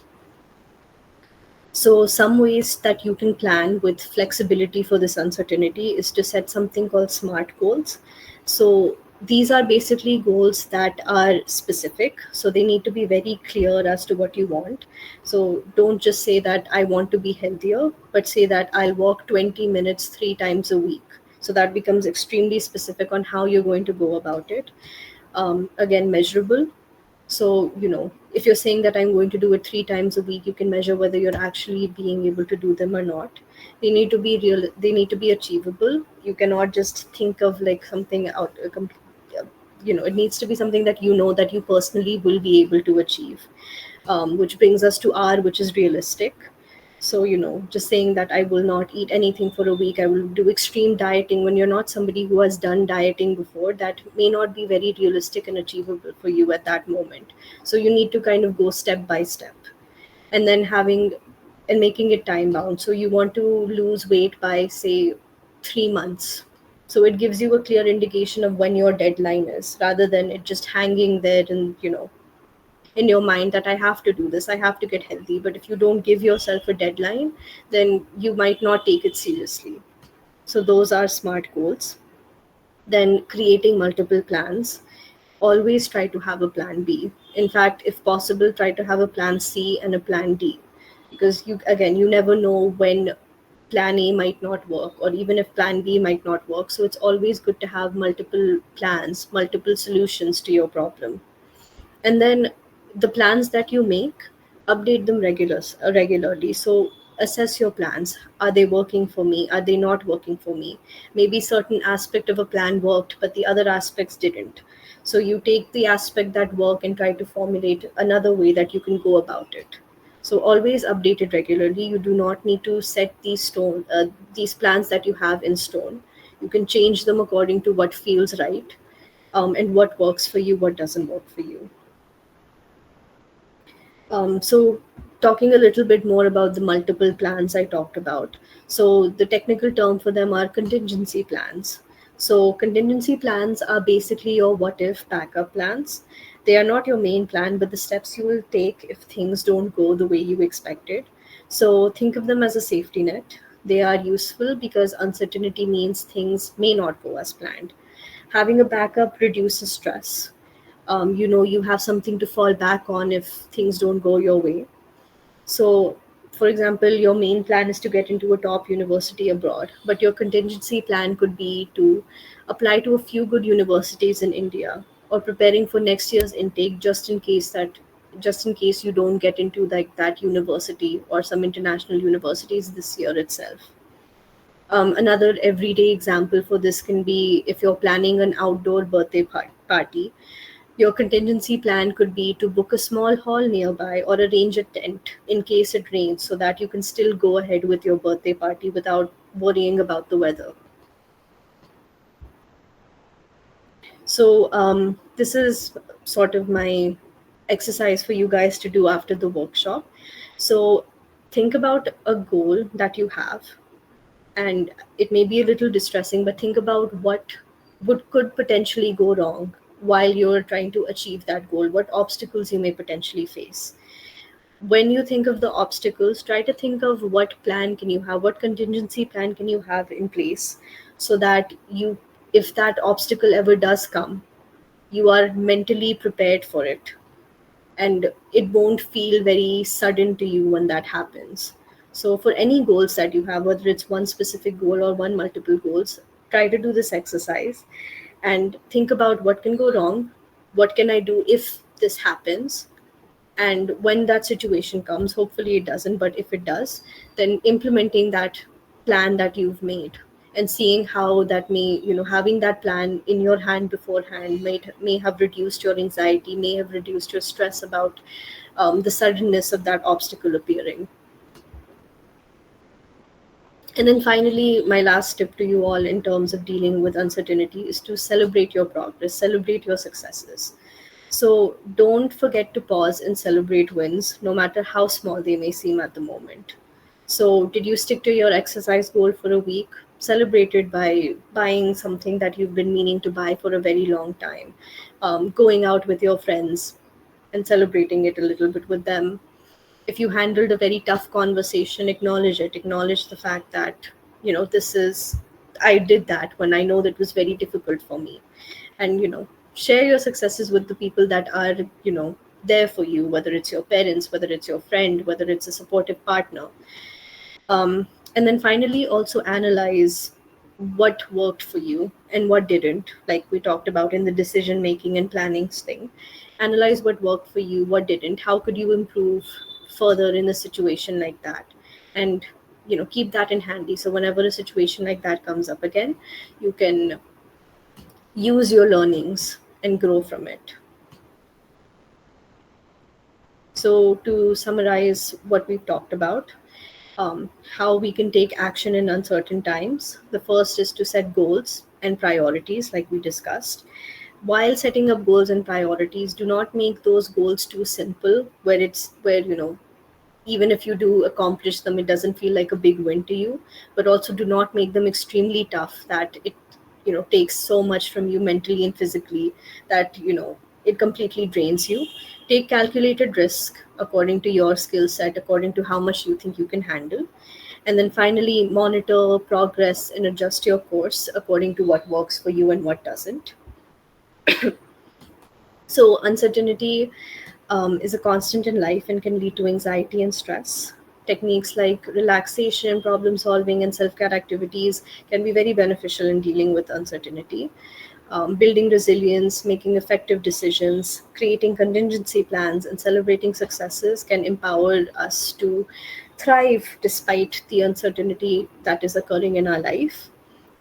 So, some ways that you can plan with flexibility for this uncertainty is to set something called SMART goals. So, these are basically goals that are specific. So, they need to be very clear as to what you want. So, don't just say that I want to be healthier, but say that I'll walk 20 minutes 3 times a week. So, that becomes extremely specific on how you're going to go about it. Again, measurable. So, if you're saying that I'm going to do it 3 times a week, you can measure whether you're actually being able to do them or not. They need to be real, they need to be achievable. You cannot just think of like something out, it needs to be something that that you personally will be able to achieve. Which brings us to R, which is realistic. So, just saying that I will not eat anything for a week, I will do extreme dieting when you're not somebody who has done dieting before, that may not be very realistic and achievable for you at that moment. So, you need to kind of go step by step, and then making it time bound. So, you want to lose weight by, say, 3 months. So, it gives you a clear indication of when your deadline is, rather than it just hanging there and, in your mind that I have to do this, I have to get healthy. But if you don't give yourself a deadline, then you might not take it seriously. So those are SMART goals. Then creating multiple plans. Always try to have a plan B. In fact, if possible, try to have a plan C and a plan D. Because you never know when plan A might not work, or even if plan B might not work. So it's always good to have multiple plans, multiple solutions to your problem. And then the plans that you make, update them regularly. So assess your plans. Are they working for me? Are they not working for me? Maybe certain aspect of a plan worked but the other aspects didn't. So you take the aspect that work and try to formulate another way that you can go about it. So always update it regularly. You do not need to set these plans that you have in stone. You can change them according to what feels right, and what works for you, what doesn't work for you. So Talking a little bit more about the multiple plans I talked about. So, the technical term for them are contingency plans. So, contingency plans are basically your what if backup plans. They are not your main plan, but the steps you will take if things don't go the way you expected. So, think of them as a safety net. They are useful because uncertainty means things may not go as planned. Having a backup reduces stress. You have something to fall back on if things don't go your way. So, for example, your main plan is to get into a top university abroad, but your contingency plan could be to apply to a few good universities in India, or preparing for next year's intake just in case you don't get into like that university or some international universities this year itself. Another everyday example for this can be if you're planning an outdoor birthday party. Your contingency plan could be to book a small hall nearby or arrange a tent in case it rains so that you can still go ahead with your birthday party without worrying about the weather. So, this is sort of my exercise for you guys to do after the workshop. So, think about a goal that you have, and it may be a little distressing, but think about what could potentially go wrong while you're trying to achieve that goal, what obstacles you may potentially face. When you think of the obstacles, try to think of what plan can you have, what contingency plan can you have in place, so that you if that obstacle ever does come, you are mentally prepared for it, and it won't feel very sudden to you when that happens. So, for any goals that you have, whether it's one specific goal or one multiple goals, try to do this exercise and think about what can go wrong, what can I do if this happens, and when that situation comes, hopefully it doesn't, but if it does, then implementing that plan that you've made and seeing how that may, having that plan in your hand beforehand may have reduced your anxiety, may have reduced your stress about the suddenness of that obstacle appearing. And then finally, my last tip to you all in terms of dealing with uncertainty is to celebrate your progress, celebrate your successes. So don't forget to pause and celebrate wins, no matter how small they may seem at the moment. So, did you stick to your exercise goal for a week? Celebrate it by buying something that you've been meaning to buy for a very long time, going out with your friends and celebrating it a little bit with them. If you handled a very tough conversation, acknowledge it. Acknowledge the fact that, I did that when I know that was very difficult for me. And, share your successes with the people that are, there for you, whether it's your parents, whether it's your friend, whether it's a supportive partner. And then finally, also analyze what worked for you and what didn't, like we talked about in the decision making and planning thing. Analyze what worked for you, what didn't, how could you improve further in a situation like that, and keep that in handy, so whenever a situation like that comes up again, you can use your learnings and grow from it. So, to summarize what we've talked about, how we can take action in uncertain times. The first is to set goals and priorities, like we discussed. While setting up goals and priorities, do not make those goals too simple, where even if you do accomplish them, it doesn't feel like a big win to you. But also, do not make them extremely tough that it takes so much from you mentally and physically that it completely drains you. Take calculated risk according to your skill set, according to how much you think you can handle. And then finally, monitor progress and adjust your course according to what works for you and what doesn't. So, uncertainty is a constant in life and can lead to anxiety and stress. Techniques like relaxation, problem solving, and self care activities can be very beneficial in dealing with uncertainty. Building resilience, making effective decisions, creating contingency plans, and celebrating successes can empower us to thrive despite the uncertainty that is occurring in our life.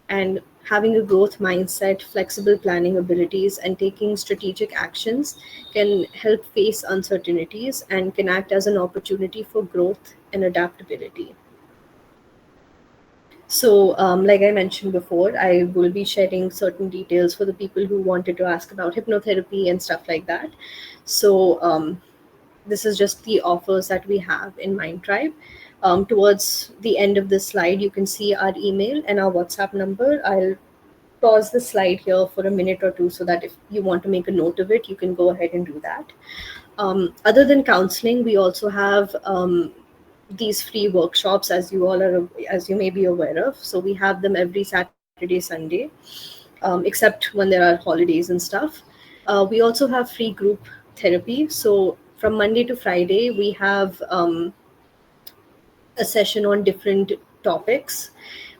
And having a growth mindset, flexible planning abilities, and taking strategic actions can help face uncertainties and can act as an opportunity for growth and adaptability. So, like I mentioned before, I will be sharing certain details for the people who wanted to ask about hypnotherapy and stuff like that. So, this is just the offers that we have in Mind Tribe. Towards the end of this slide, you can see our email and our WhatsApp number. I'll pause the slide here for a minute or two so that if you want to make a note of it, you can go ahead and do that. Other than counseling, we also have these free workshops, as you may be aware of. So we have them every Saturday, Sunday, except when there are holidays and stuff. We also have free group therapy. So from Monday to Friday, we have a session on different topics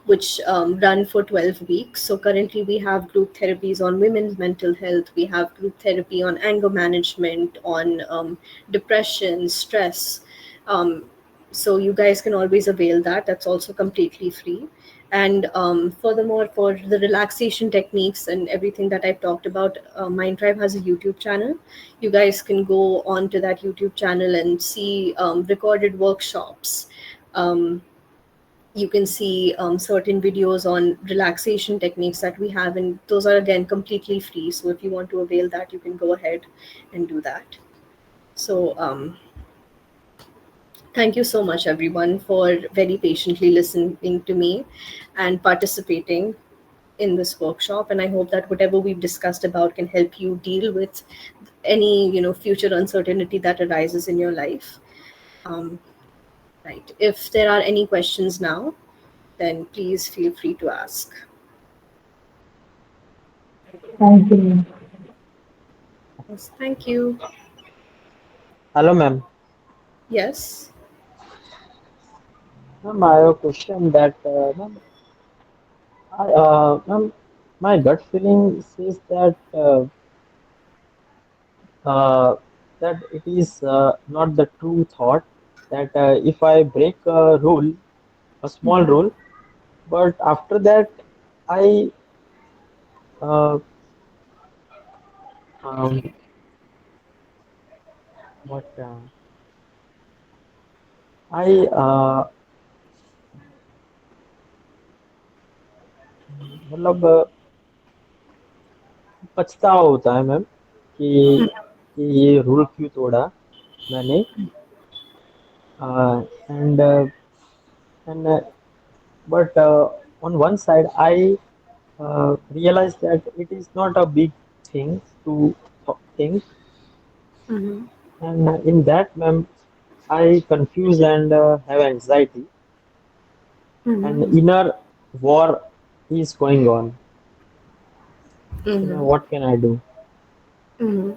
which run for 12 weeks. So currently we have group therapies on women's mental health. We have group therapy on anger management, on depression, stress. So you guys can always avail that. That's also completely free. And furthermore, for the relaxation techniques and everything that I've talked about, Mind Tribe has a YouTube channel. You guys can go onto that YouTube channel and see recorded workshops. You can see certain videos on relaxation techniques that we have, and those are again completely free. So if you want to avail that, you can go ahead and do that. So thank you so much, everyone, for very patiently listening to me and participating in this workshop. And I hope that whatever we've discussed about can help you deal with any future uncertainty that arises in your life. Right. If there are any questions now, then please feel free to ask. Thank you. Yes, thank you. Hello, ma'am. Yes. Ma'am, I have a question that, ma'am, my gut feeling says that it is not the true thought that if I break a rule, a small rule, but after that I uh, um, what I मतलब पछतावा होता है ma'am कि ये rule क्यों तोड़ा मैंने and and but on one side I realized that it is not a big thing to think, and in that ma'am I confuse and have anxiety, and inner war is going on. So now what can I do?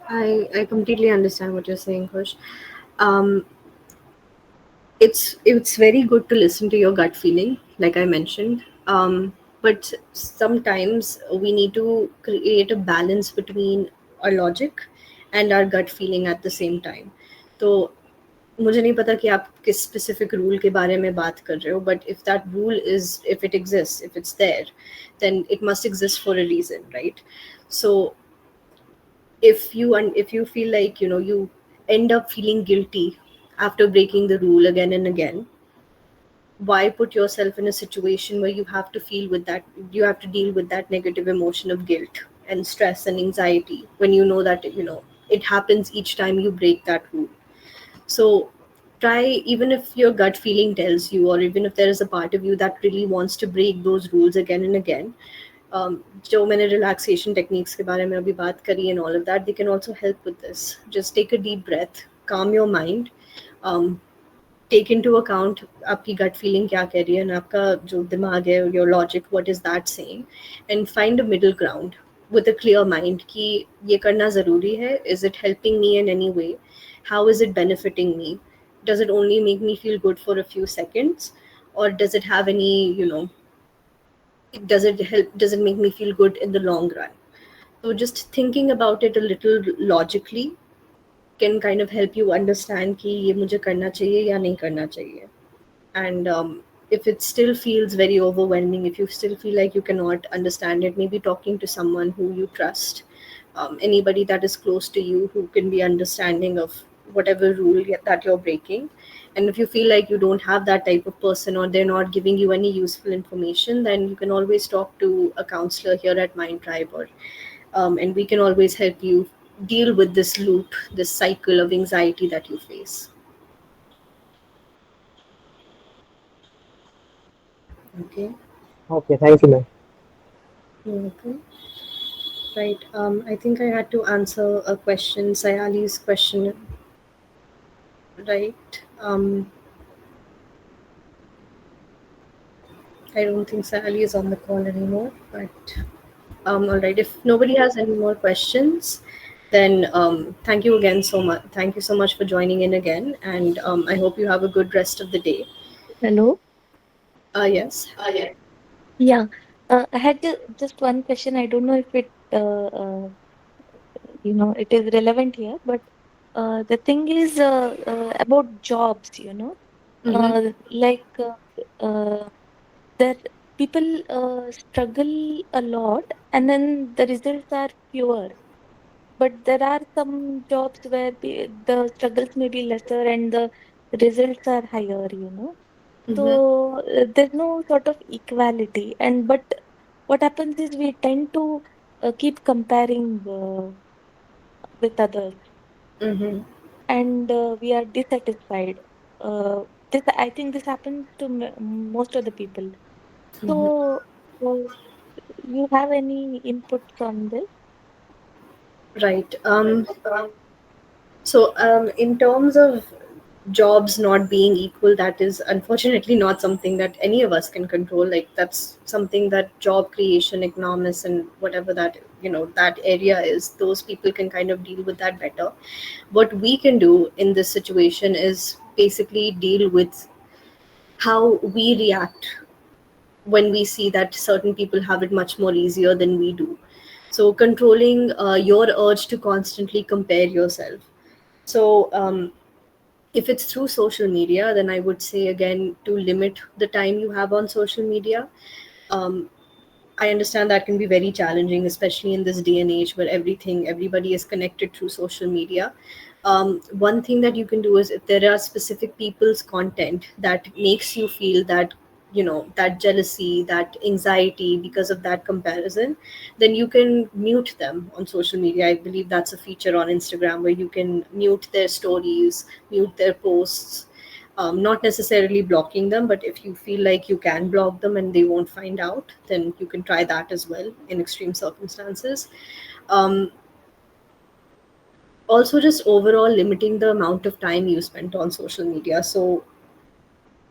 I completely understand what you're saying, Kush. Um, it's very good to listen to your gut feeling, like I mentioned. But sometimes we need to create a balance between our logic and our gut feeling at the same time. तो मुझे नहीं पता कि आप किस specific rule के बारे में बात कर रहे हो, but if that rule is, if it exists, if it's there, then it must exist for a reason, right? So if you feel like you end up feeling guilty after breaking the rule again and again, why put yourself in a situation where you have to deal with that negative emotion of guilt and stress and anxiety when you know that it happens each time you break that rule. So try, even if your gut feeling tells you, or even if there is a part of you that really wants to break those rules again and again, जो मैंने relaxation techniques के बारे में अभी बात करी and all of that, they can also help with this. Just take a deep breath, calm your mind, take into account आपकी gut feeling क्या कह रही है, and आपका जो दिमाग है, your logic, what is that saying, and find a middle ground with a clear mind कि ये करना ज़रूरी है, is it helping me in any way, how is it benefiting me, does it only make me feel good for a few seconds, or does it have any does it make me feel good in the long run. So just thinking about it a little logically can kind of help you understand कि ये मुझे करना चाहिए या नहीं करना चाहिए. And if it still feels very overwhelming, if you still feel like you cannot understand it, maybe talking to someone who you trust, anybody that is close to you who can be understanding of whatever rule that you're breaking. And if you feel like you don't have that type of person, or they're not giving you any useful information, then you can always talk to a counselor here at Mind Tribe, or and we can always help you deal with this loop, this cycle of anxiety that you face. Okay. Okay, thank you, ma'am. You're welcome. Right. I think I had to answer a question, Sayali's question, right? I don't think Sayali is on the call anymore, but all right. If nobody has any more questions, then thank you again so much. Thank you so much for joining in again, and I hope you have a good rest of the day. Hello? Yes. Yeah. I had just one question. I don't know if it it is relevant here, but the thing is about jobs, Mm-hmm. like there people struggle a lot, and then the results are fewer. But there are some jobs where the struggles may be lesser and the results are higher. Mm-hmm. So there's no sort of equality. And but what happens is we tend to keep comparing with others, Mm-hmm. and we are dissatisfied. This I think this happens to most of the people. Mm-hmm. So, uh, you have any inputs on this? Right. So, in terms of jobs not being equal, that is unfortunately not something that any of us can control. Like, that's something that job creation, economists, and whatever that, that area is, those people can kind of deal with that better. What we can do in this situation is basically deal with how we react when we see that certain people have it much more easier than we do. So, controlling your urge to constantly compare yourself. So, if it's through social media, then I would say again to limit the time you have on social media. Um, I understand that can be very challenging, especially in this day and age where everybody is connected through social media. One thing that you can do is if there are specific people's content that makes you feel that, that jealousy, that anxiety because of that comparison, then you can mute them on social media. I believe that's a feature on Instagram where you can mute their stories, mute their posts, not necessarily blocking them, but if you feel like you can block them and they won't find out, then you can try that as well in extreme circumstances. Um, Also, just overall limiting the amount of time you spend on social media. So,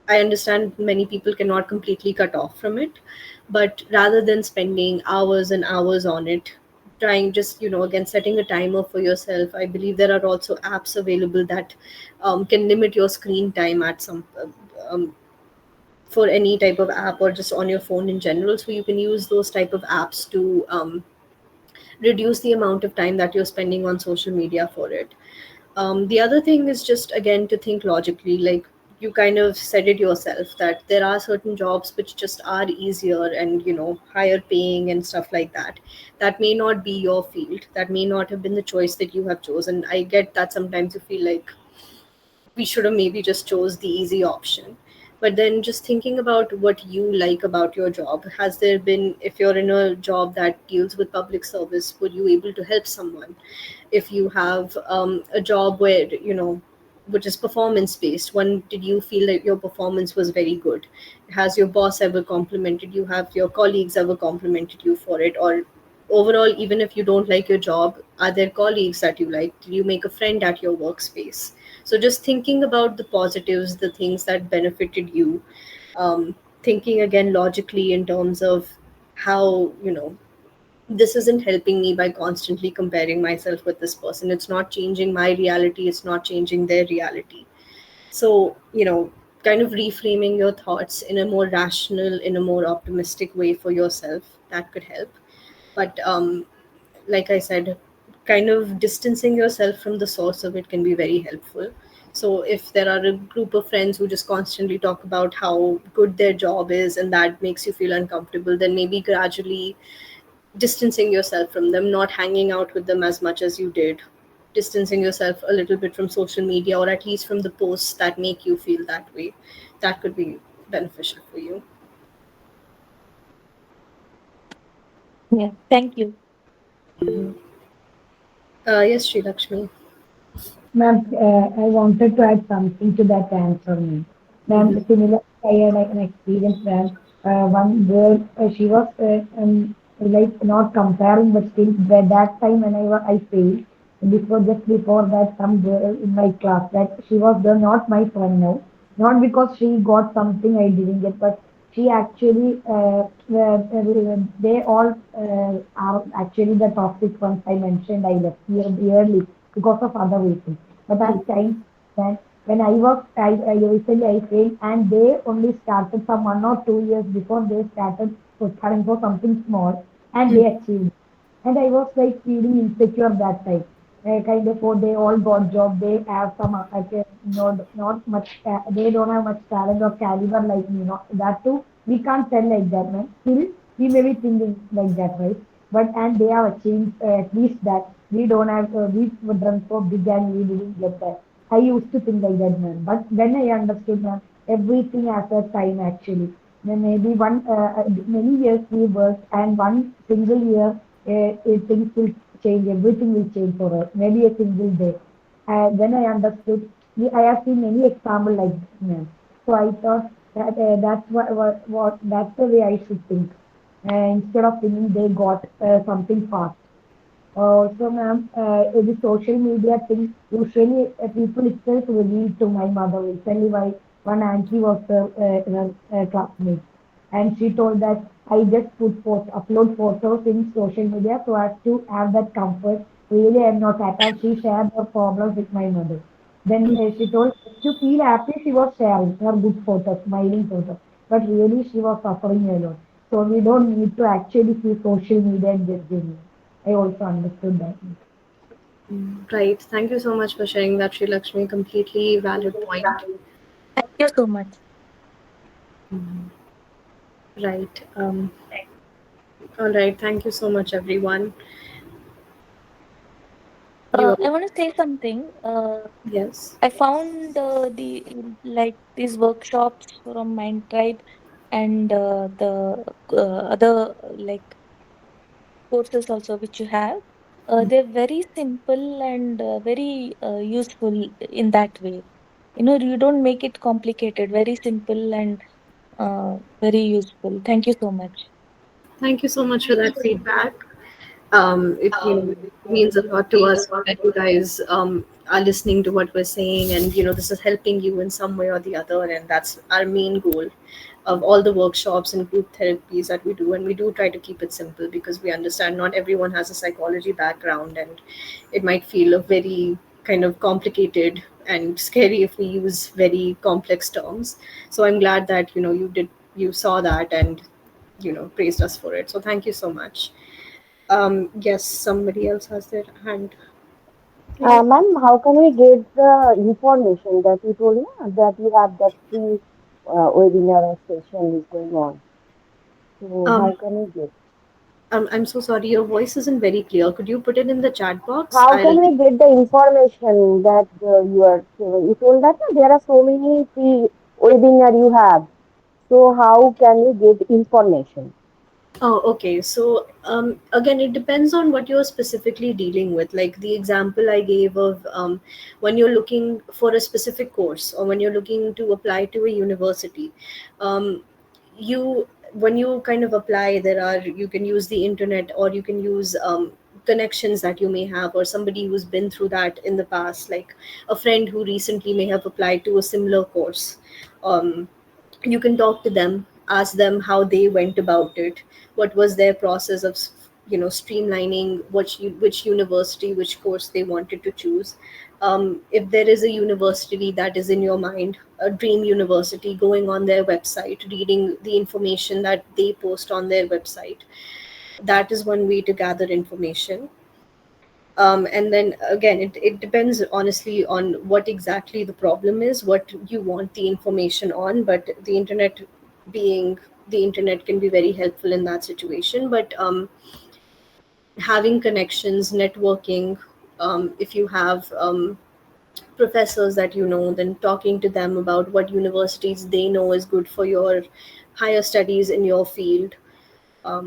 I understand many people cannot completely cut off from it, but rather than spending hours and hours on it, trying just, again, setting a timer for yourself. I believe there are also apps available that can limit your screen time at some for any type of app or just on your phone in general, so you can use those type of apps to reduce the amount of time that you're spending on social media for it. The other thing is just again to think logically, like you kind of said it yourself that there are certain jobs which just are easier and higher paying and stuff like that. That may not be your field, that may not have been the choice that you have chosen. I get that sometimes you feel like we should have maybe just chose the easy option. But then just thinking about what you like about your job, has there been, if you're in a job that deals with public service, were you able to help someone? If you have a job where which is performance based, when did you feel that your performance was very good? Has your boss ever complimented you? Have your colleagues ever complimented you for it? Or overall, even if you don't like your job, are there colleagues that you like? Did you make a friend at your workspace? So just thinking about the positives, the things that benefited you, thinking again logically in terms of how this isn't helping me by constantly comparing myself with this person. It's not changing my reality, it's not changing their reality. So, kind of reframing your thoughts in a more rational, in a more optimistic way for yourself, that could help. But like I said, kind of distancing yourself from the source of it can be very helpful. So if there are a group of friends who just constantly talk about how good their job is and that makes you feel uncomfortable, then maybe gradually distancing yourself from them, not hanging out with them as much as you did, distancing yourself a little bit from social media, or at least from the posts that make you feel that way, that could be beneficial for you. Yeah, thank you. Mhm. Yes, Sri Lakshmi. Ma'am, I wanted to add something to that answer, ma'am. Mm-hmm. Ma'am, similar, I had an experience where one girl, she was like not comparing, but still, by that time when I failed, just before that, some girl in my class, that she was the not my friend now, not because she got something I didn't get, but she actually, they all are actually the toxic ones I mentioned. I left yearly because of other reasons. But as time went, when I recently I failed, and they only started from 1 or 2 years before they started preparing for something small, and they achieved. And I was like feeling insecure that time. Kind of, oh, they all got job. They have some, not much. They don't have much talent or caliber like me. Not that too. We can't tell like that, man. Still, we may be thinking like that, right? But and they have achieved at least that. We don't have. We were done so big and we didn't get that. I used to think like that, man. But when I understood, man, everything has a time actually. Then maybe many years we worked, and one single year, things will change. Everything will change for us. Maybe a single day. When I understood, I have seen many examples like this, man. So I thought that that's what that's the way I should think. Instead of thinking they got something fast. So, ma'am, the social media thing, usually people itself revealed to my mother recently why one auntie was her classmate. And she told that I just upload photos in social media so as to have that comfort. Really, I'm not attached. She shared her problems with my mother. Then she told to feel happy, she was sharing her good photos, smiling photos. But really, she was suffering a lot. So we don't need to actually see social media and judging. I also understood that. Right. Thank you so much for sharing that, Sri Lakshmi. Completely valid point. Thank you so much. Right. All right. Thank you so much, everyone. You I want to say something. Yes. I found these workshops from Mind Tribe and the other courses also which you have. They're very simple and very useful in that way. You know, you don't make it complicated. Very simple and very useful. Thank you so much. Thank you so much for that feedback. It means a lot to us that you guys are listening to what we're saying, and this is helping you in some way or the other, and that's our main goal of all the workshops and group therapies that we do. And we do try to keep it simple because we understand not everyone has a psychology background, and it might feel a very kind of complicated and scary if we use very complex terms. So I'm glad that you saw that and praised us for it. So thank you so much. Yes, somebody else has their hand raised. Ma'am, how can we get the information that you told me that you have that free webinar session is going on? So Um, how can we get? I'm so sorry, your voice isn't very clear. Could you put it in the chat box? How I'll. can we get the information that you are giving? You told that there are so many free webinar you have. So how can we get information? Oh, okay. So, again, it depends on what you're specifically dealing with. Like the example I gave of when you're looking for a specific course or when you're looking to apply to a university, um, when you kind of apply, you can use the internet, or you can use connections that you may have, or somebody who's been through that in the past, like a friend who recently may have applied to a similar course. Um, you can talk to them, ask them how they went about it, what was their process of streamlining which university, which course they wanted to choose. If there is a university that is in your mind, a dream university, going on their website, reading the information that they post on their website, that is one way to gather information. And then again, it depends honestly on what exactly the problem is, what you want the information on. But the internet can be very helpful in that situation. But having connections, networking, if you have professors that then talking to them about what universities they know is good for your higher studies in your field,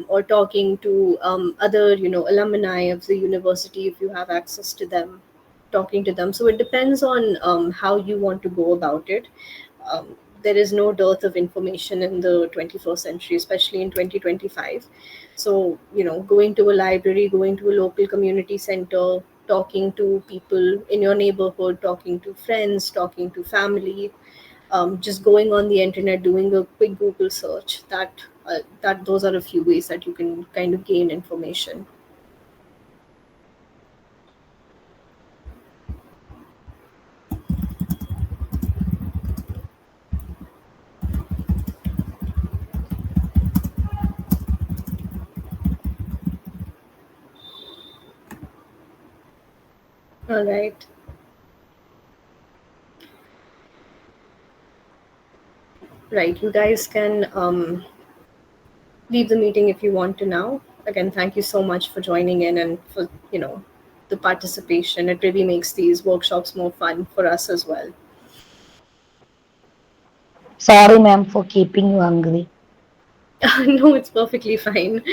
or talking to other, alumni of the university if you have access to them, talking to them. So it depends on how you want to go about it. There is no dearth of information in the 21st century, especially in 2025. So, going to a library, going to a local community center, talking to people in your neighborhood, talking to friends, talking to family, just going on the internet, doing a quick Google search. That those are a few ways that you can kind of gain information. All right. Right. You guys can leave the meeting if you want to now. Again, thank you so much for joining in and for, the participation. It really makes these workshops more fun for us as well. Sorry, ma'am, for keeping you hungry. No, it's perfectly fine.